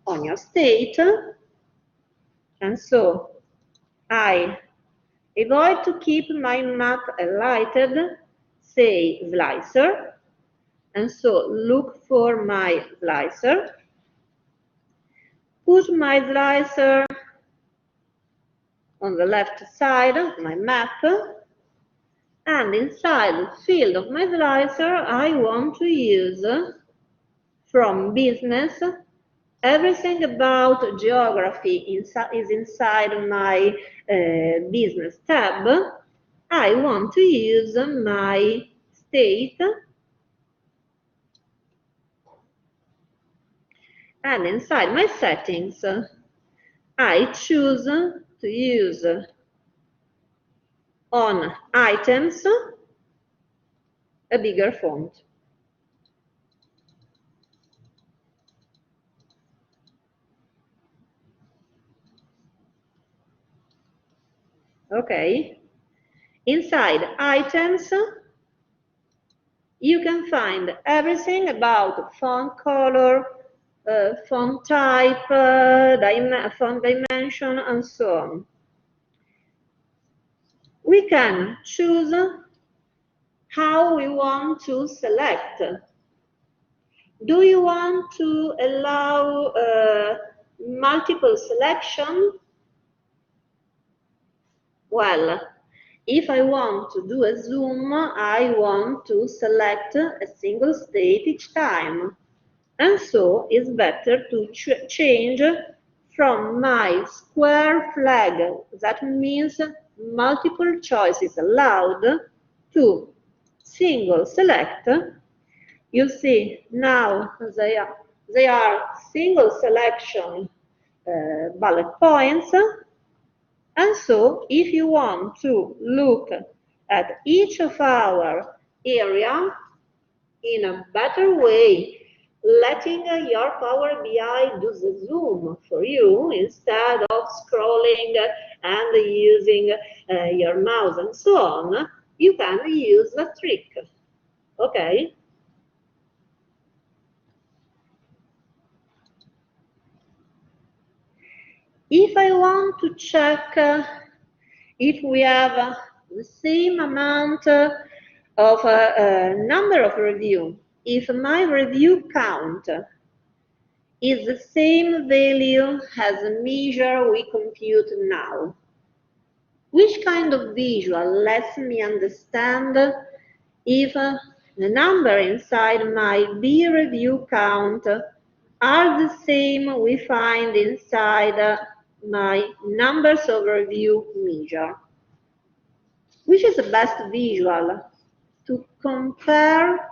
on your state, and so I avoid to keep my map highlighted, say slicer, and so look for my slicer, put my slicer on the left side of my map, and inside the field of my slicer I want to use from business. Everything about geography is inside my business tab. I want to use my state, and inside my settings I choose to use on items a bigger font. Okay. Inside items, you can find everything about font color, font type, font dimension, and so on. We can choose how we want to select. Do you want to allow multiple selection? Well, if I want to do a zoom, I want to select a single state each time. And so it's better to change from my square flag, that means multiple choices allowed, 2, single select. You see now they are single selection bullet points. And so if you want to look at each of our area in a better way, letting your Power BI do the zoom for you instead of scrolling and using your mouse and so on, you can use the trick. Okay? If I want to check if we have the same amount of number of review, if my review count is the same value as the measure we compute now, which kind of visual lets me understand if the number inside my B review count are the same we find inside my numbers of review measure? Which is the best visual to compare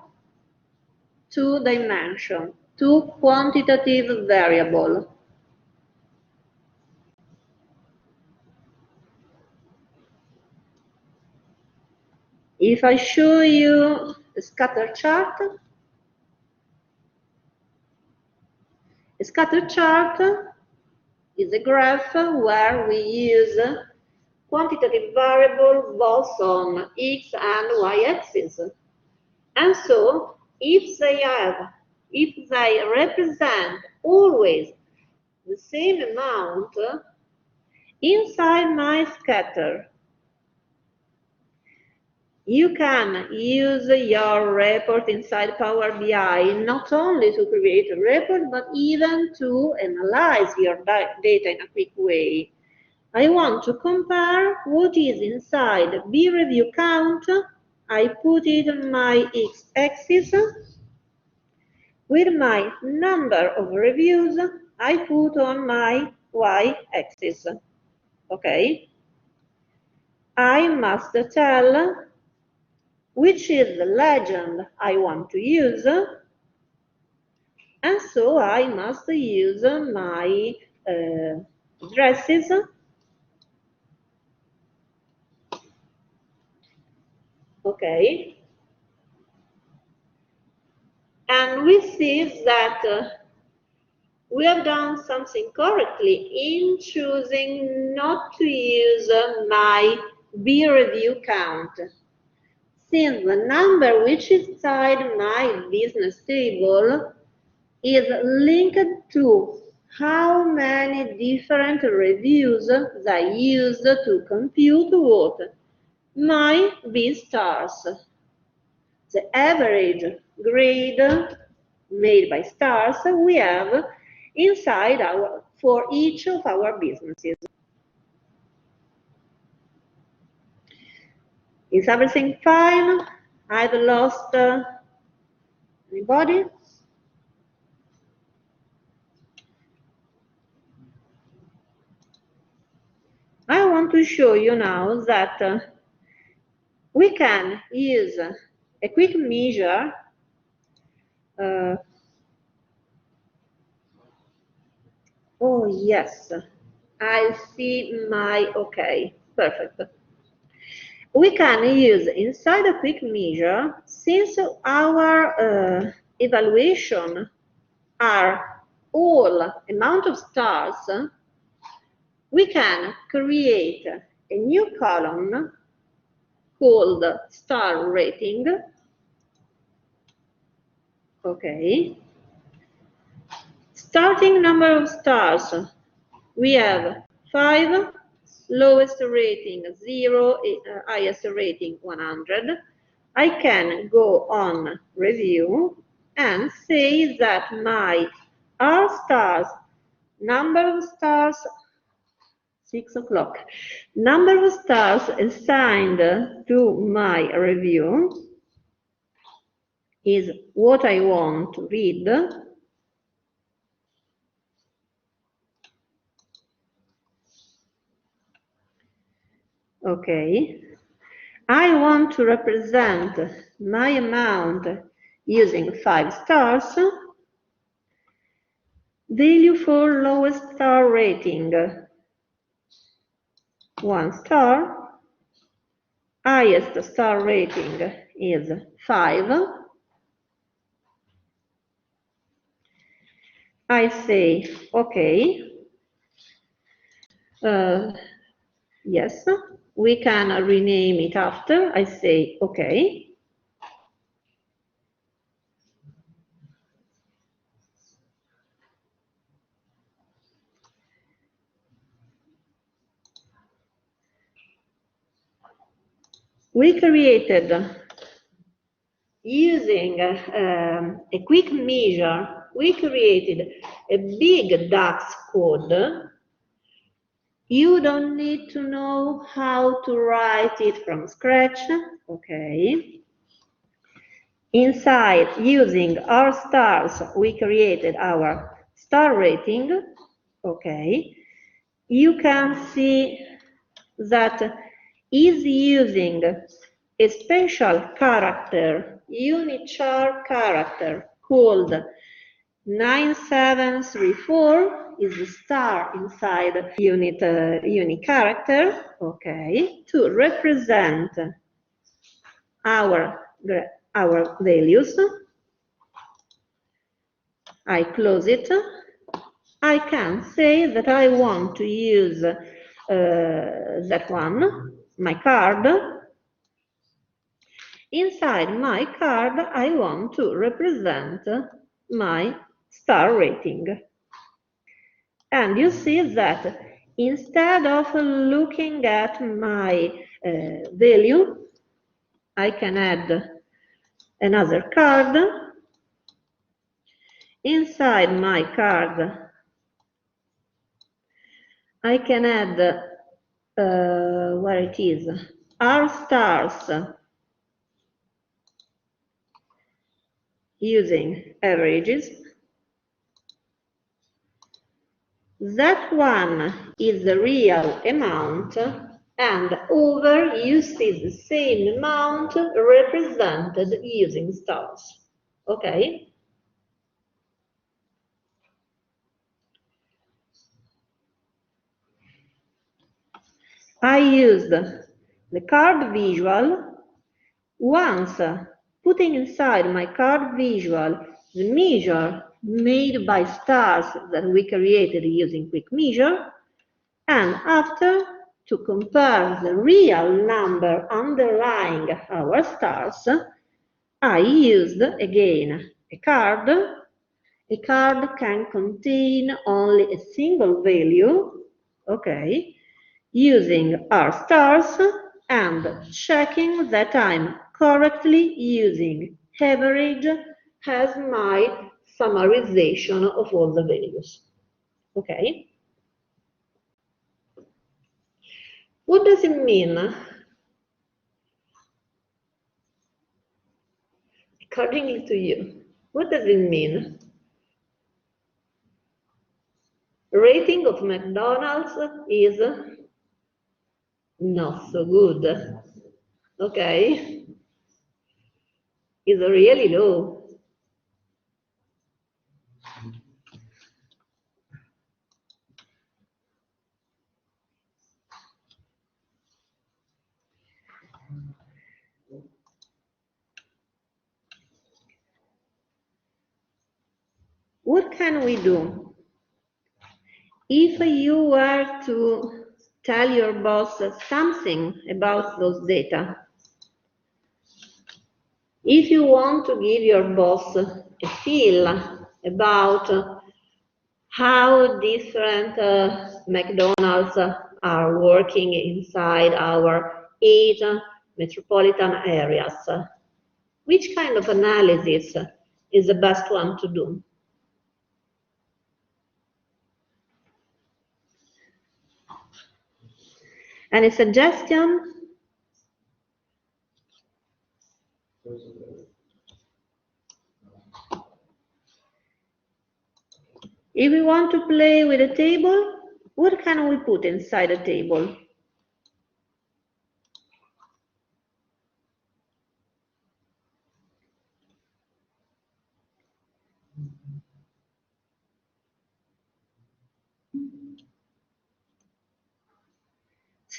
two dimensions, two quantitative variables? If I show you a scatter chart is a graph where we use quantitative variables both on x and y axis. And so if they represent always the same amount inside my scatter, you can use your report inside Power BI not only to create a report, but even to analyze your data in a quick way. I want to compare what is inside B review count. I put it on my x-axis with my number of reviews I put on my y-axis. Okay? I must tell which is the legend I want to use, and so I must use my addresses. Okay? And we see that we have done something correctly in choosing not to use my B review count, since the number which is inside my business table is linked to how many different reviews they used to compute what? My B stars, the average grade made by stars we have inside for each of our businesses. Is everything fine? I've lost anybody? I want to show you now that we can use a quick measure oh yes, I see my, okay, perfect. We can use inside a quick measure, since our evaluation are all amount of stars, we can create a new column called star rating. Okay. Starting number of stars, we have 5, lowest rating 0, highest rating 100. I can go on review and say that my R stars, number of stars, 6 o'clock, number of stars assigned to my review is what I want to read. Okay. I want to represent my amount using 5 stars. Value for lowest star rating, 1 star. Highest star rating is 5. I say, okay. Yes, we can rename it after. I say, okay. We created, using a quick measure, we created a big DAX code. You don't need to know how to write it from scratch, okay? Inside, using our stars, we created our star rating, okay? You can see that is using a special character, unichar character called 9734 is the star inside unit character, okay, to represent our values. I close it. I can say that I want to use that one, my card. Inside my card, I want to represent my star rating. And you see that instead of looking at my value, I can add another card. Inside my card, I can add, where it is, our stars using averages. That one is the real amount, and over you see the same amount represented using stars. Okay? I used the card visual. Once putting inside my card visual the measure made by stars that we created using quick measure, and after, to compare the real number underlying our stars, I used again a card. A card can contain only a single value, okay, using our stars and checking that I'm correctly using average as my summarization of all the values, okay? What does it mean? According to you, what does it mean? Rating of McDonald's is not so good, okay? It's really low. What can we do? If you were to tell your boss something about those data, if you want to give your boss a feel about how different McDonald's are working inside our 8 metropolitan areas, which kind of analysis is the best one to do? Any suggestion? If we want to play with a table, what can we put inside a table?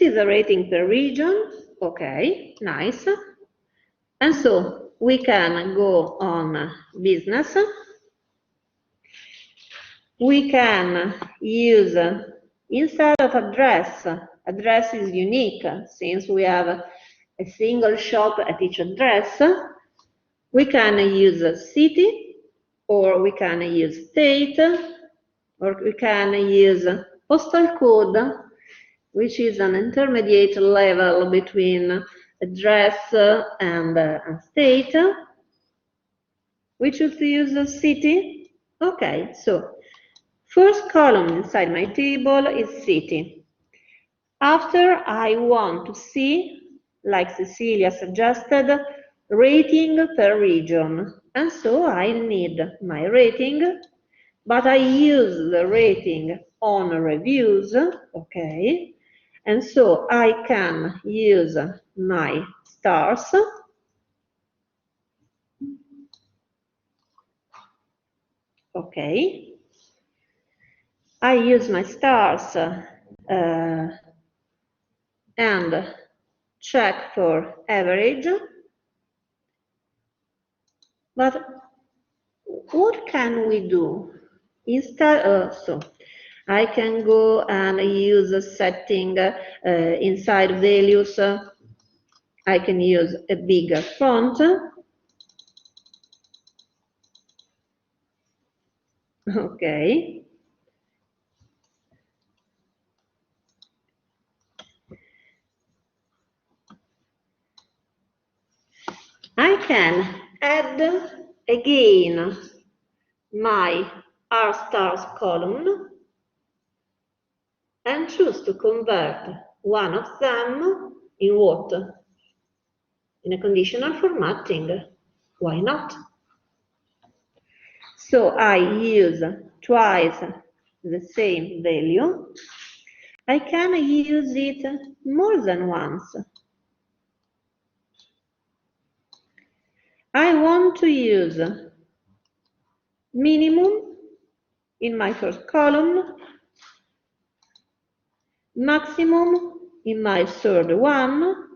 See the rating per region. Okay, nice. And so we can go on business. We can use, instead of address, address is unique since we have a single shop at each address. We can use city, or we can use state, or we can use postal code, which is an intermediate level between address and state. We choose to use a city. Okay, so first column inside my table is city. After I want to see, like Cecilia suggested, rating per region. And so I need my rating, but I use the rating on reviews, okay? And so I can use my stars. Okay. I use my stars and check for average. But what can we do? Instead, so I can go and use a setting inside values. I can use a bigger font. Okay. I can add again my R stars column and choose to convert one of them in what? In a conditional formatting. Why not? So I use twice the same value. I can use it more than once. I want to use minimum in my first column, maximum in my third one.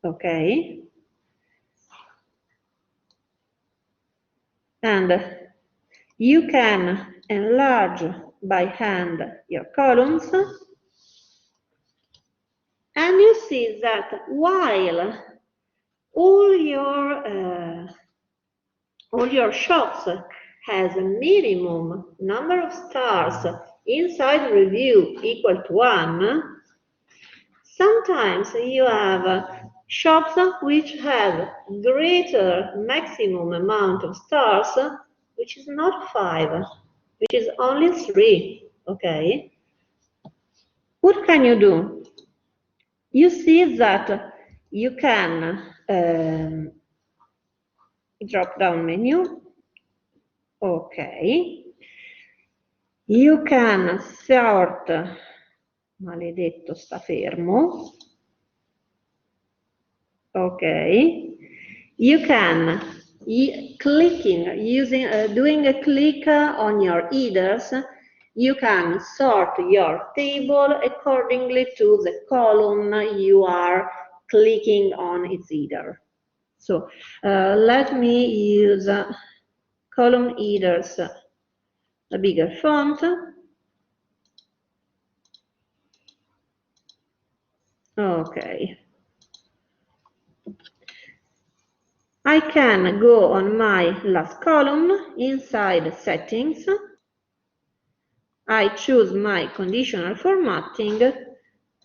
Okay. And you can enlarge by hand your columns. And you see that while all your shops has a minimum number of stars inside review equal to 1, sometimes you have shops which have greater maximum amount of stars, which is not 5, which is only 3, okay? What can you do? You see that you can drop down menu. Okay. You can sort, maledetto sta fermo. Okay. You can doing a click on your headers, you can sort your table accordingly to the column you are clicking on its header. So let me use column headers, a bigger font. Okay. I can go on my last column inside settings. I choose my conditional formatting,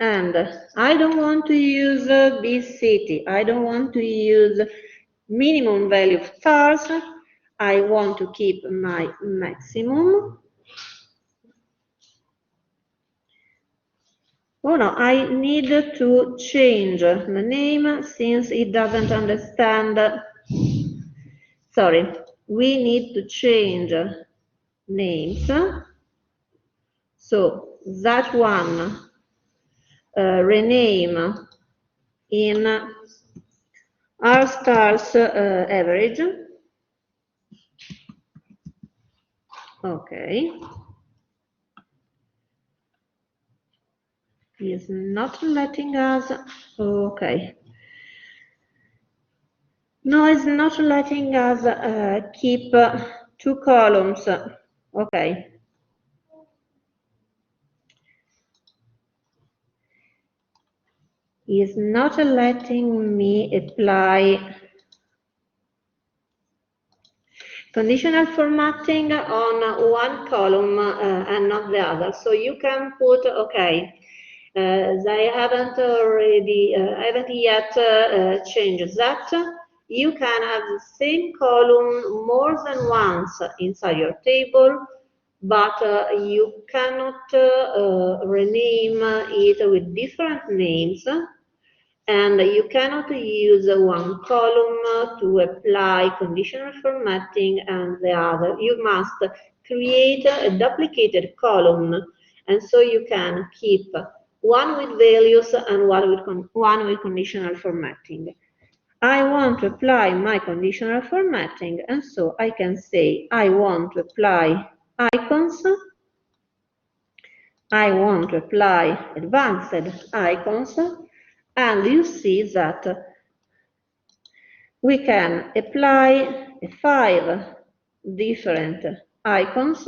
and I don't want to use this city. I don't want to use minimum value of stars. I want to keep my maximum. Oh no, I need to change the name since it doesn't understand. Sorry, we need to change names. So that one, rename in R stars average. Okay. is not letting us, okay. No, it's not letting us keep two columns. Okay. Is not letting me apply conditional formatting on one column and not the other. So you can put, okay, they haven't yet changed that. You can have the same column more than once inside your table, but you cannot rename it with different names, and you cannot use one column to apply conditional formatting and the other. You must create a duplicated column, and so you can keep one with values and one with conditional formatting. I want to apply my conditional formatting, and so I can say I want to apply icons, I want to apply advanced icons, and you see that we can apply 5 different icons.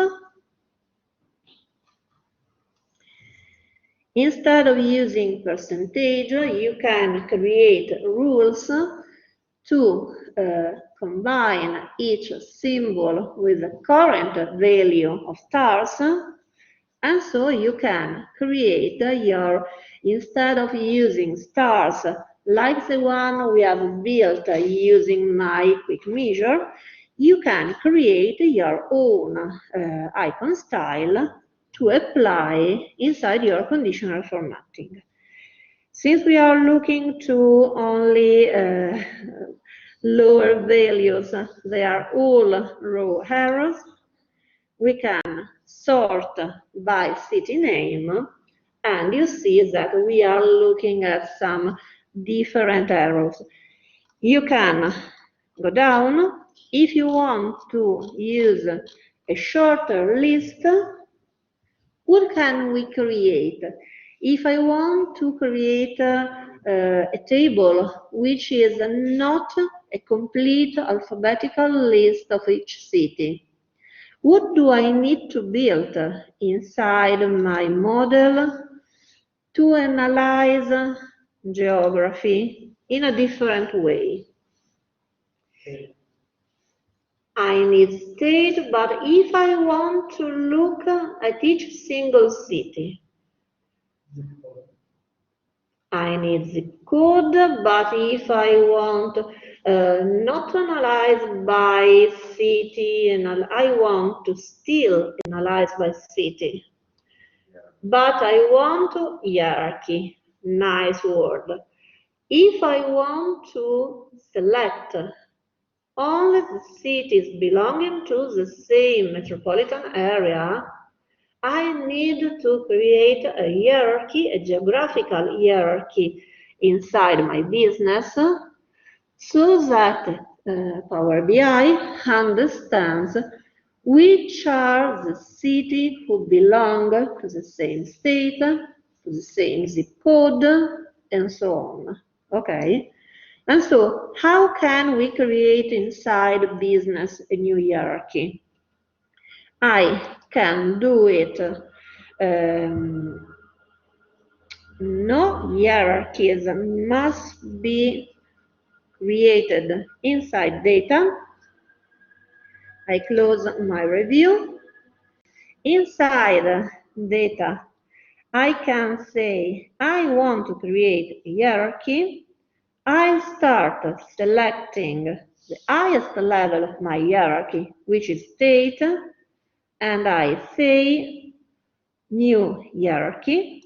Instead of using percentage, you can create rules to combine each symbol with the current value of stars, and so you can create instead of using stars like the one we have built using my quick measure, you can create your own icon style to apply inside your conditional formatting. Since we are looking to only lower values, they are all row arrows, we can sort by city name, and you see that we are looking at some different arrows. You can go down. If you want to use a shorter list, what can we create? If I want to create a table which is not a complete alphabetical list of each city, what do I need to build inside my model to analyze geography in a different way? I need state, but if I want to look at each single city, I need zip code, but if I want not to analyze by city, and I want to still analyze by city, but I want hierarchy, nice word. If I want to select only the cities belonging to the same metropolitan area, I need to create a hierarchy, a geographical hierarchy inside my business so that Power BI understands which are the cities who belong to the same state, to the same zip code, and so on. Okay? And so, how can we create inside business a new hierarchy? I can do it. No hierarchies must be created inside data. I close my review. Inside data, I can say I want to create a hierarchy. I start selecting the highest level of my hierarchy, which is state, and I say new hierarchy.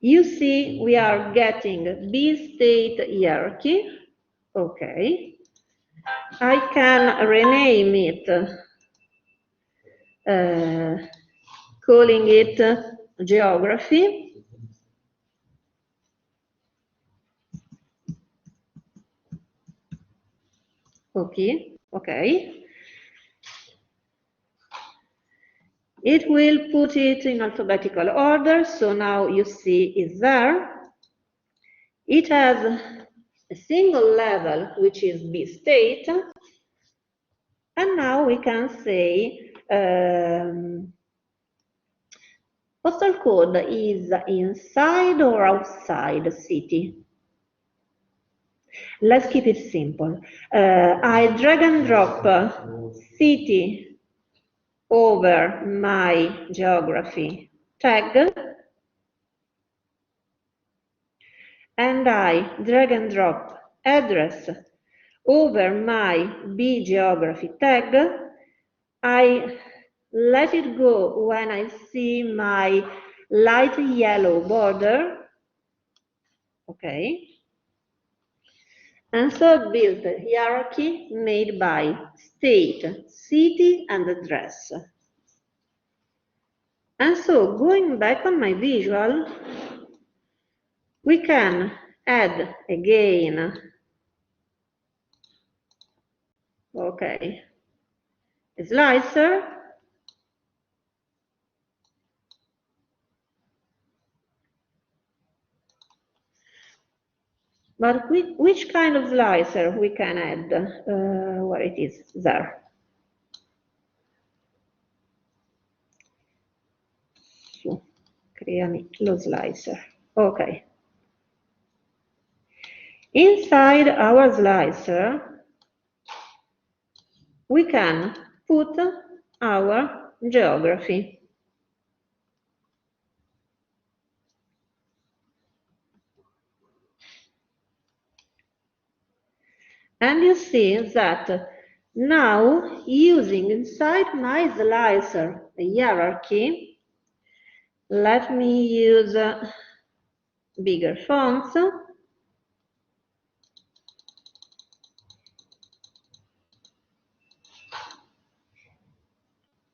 You see, we are getting B-state hierarchy. Okay. I can rename it, calling it geography. Okay. Okay. It will put it in alphabetical order, so now you see it's there. It has a single level, which is B state, and now we can say postal code is inside or outside city. Let's keep it simple. I drag and drop city over my geography tag, and I drag and drop address over my B geography tag. I let it go when I see my light yellow border. Okay. And so build a hierarchy made by state, city, and address. And so going back on my visual, we can add again, okay, a slicer. But which kind of slicer we can add? Where it is, there. Su, creami lo slicer. Okay. Inside our slicer, we can put our geography. And you see that now, using inside my slicer a hierarchy, let me use bigger fonts.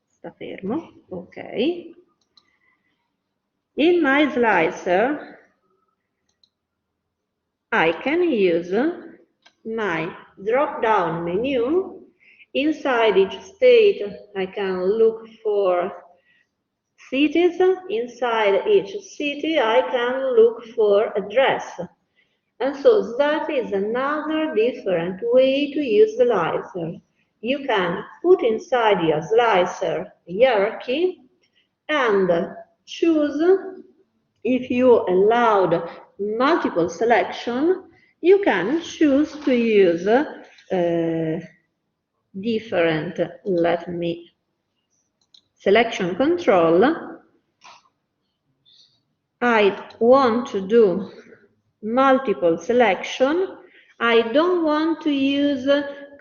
Sta fermo, ok. In my slicer, I can use my drop-down menu. Inside each state, I can look for cities. Inside each city, I can look for address. And so that is another different way to use the slicer. You can put inside your slicer a hierarchy and choose, if you allowed multiple selection, you can choose to use different, let me, selection control. I want to do multiple selection. I don't want to use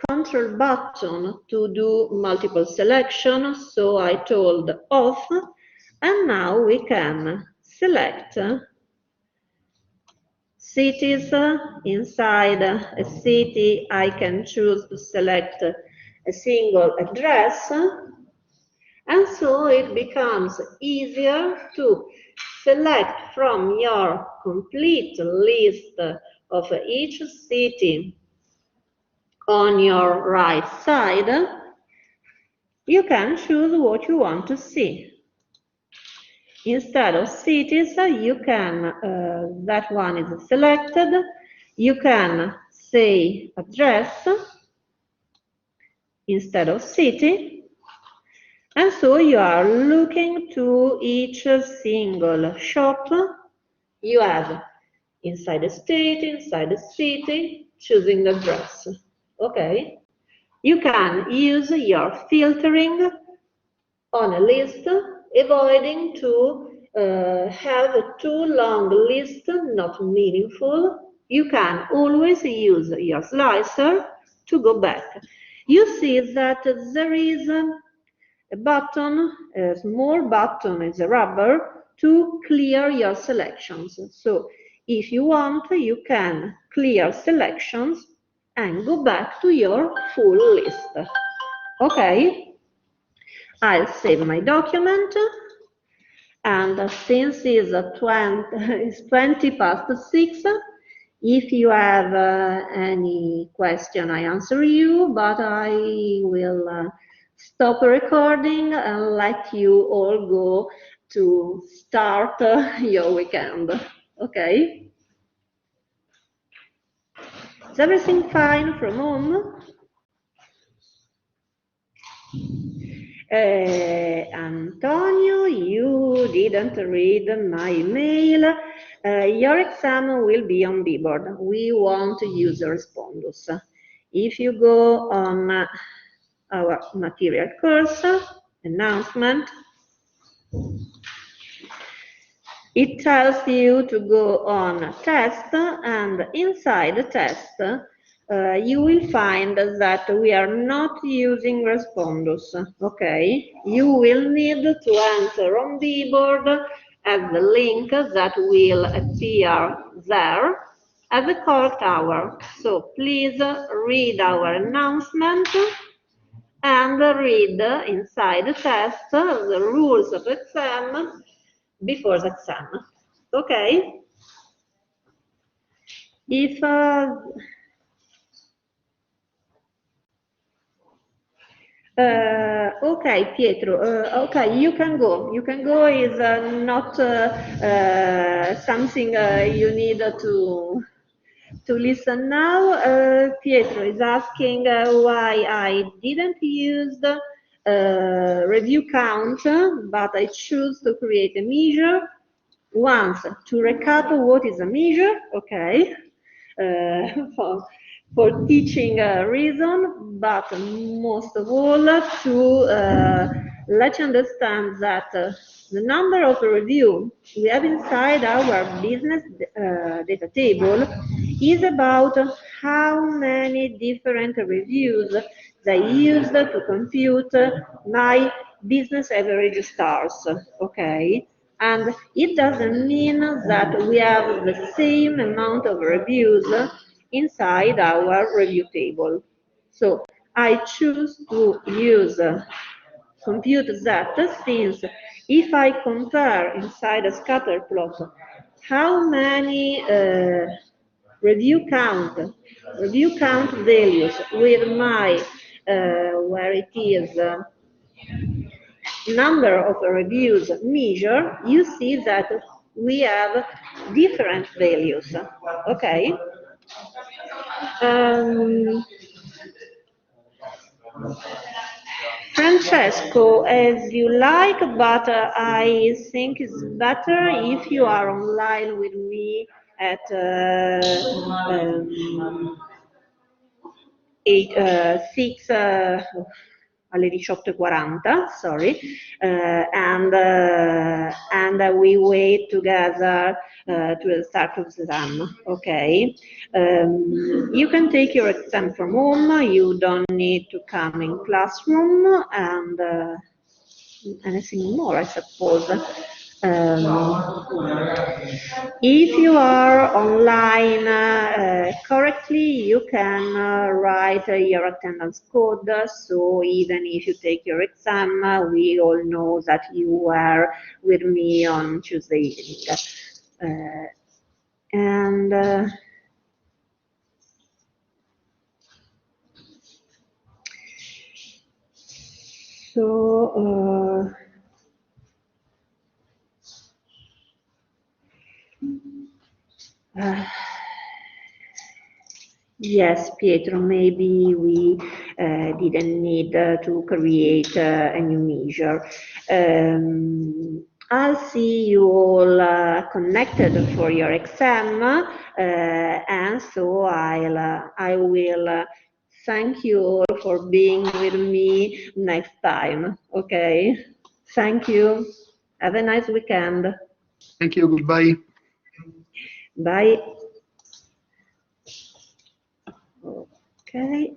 control button to do multiple selection, so I told off, and now we can select cities. Inside a city, I can choose to select a single address, and so it becomes easier to select from your complete list of each city on your right side. You can choose what you want to see. Instead of cities, you can, that one is selected, you can say address instead of city, and so you are looking to each single shop you have inside the state, inside the city, choosing the address. Okay? You can use your filtering on a list, avoiding to have a too long list, not meaningful. You can always use your slicer to go back. You see that there is a button, a small button, is a rubber, to clear your selections. So if you want, you can clear selections and go back to your full list. Okay? I'll save my document, and since it's 20 past 6, if you have any question, I answer you, but I will stop recording and let you all go to start your weekend. Okay? Is everything fine from home? Antonio, you didn't read my email. Your exam will be on Beeboard. We won't use Respondus. If you go on our material course, announcement, it tells you to go on test, and inside the test, you will find that we are not using Respondus, okay? You will need to enter on the board at the link that will appear there at the correct hour. So please read our announcement and read inside the test the rules of exam before the exam. Okay? If okay, Pietro. Okay, you can go. You can go. Is not something you need to listen now. Pietro is asking why I didn't use the review count, but I choose to create a measure. Once, to recap what is a measure, okay, for teaching reason, but most of all to let you understand that the number of review we have inside our business data table is about how many different reviews they used to compute my business average stars, okay? And it doesn't mean that we have the same amount of reviews inside our review table. So I choose to use compute that since if I compare inside a scatter plot how many review count values with my where it is number of reviews measure, you see that we have different values. Okay. Francesco, as you like, but I think it's better if you are online with me at 6 alle 18:40, sorry, and we wait together to the start of the exam, okay? You can take your exam from home, you don't need to come in classroom, and anything more, I suppose. If you are online correctly, you can write your attendance code. So even if you take your exam, we all know that you were with me on Tuesday evening. And so yes, Pietro, maybe we didn't need to create a new measure. I'll see you all connected for your exam, and so I will thank you all for being with me next time. Okay, thank you. Have a nice weekend. Thank you. Goodbye. Bye. Okay.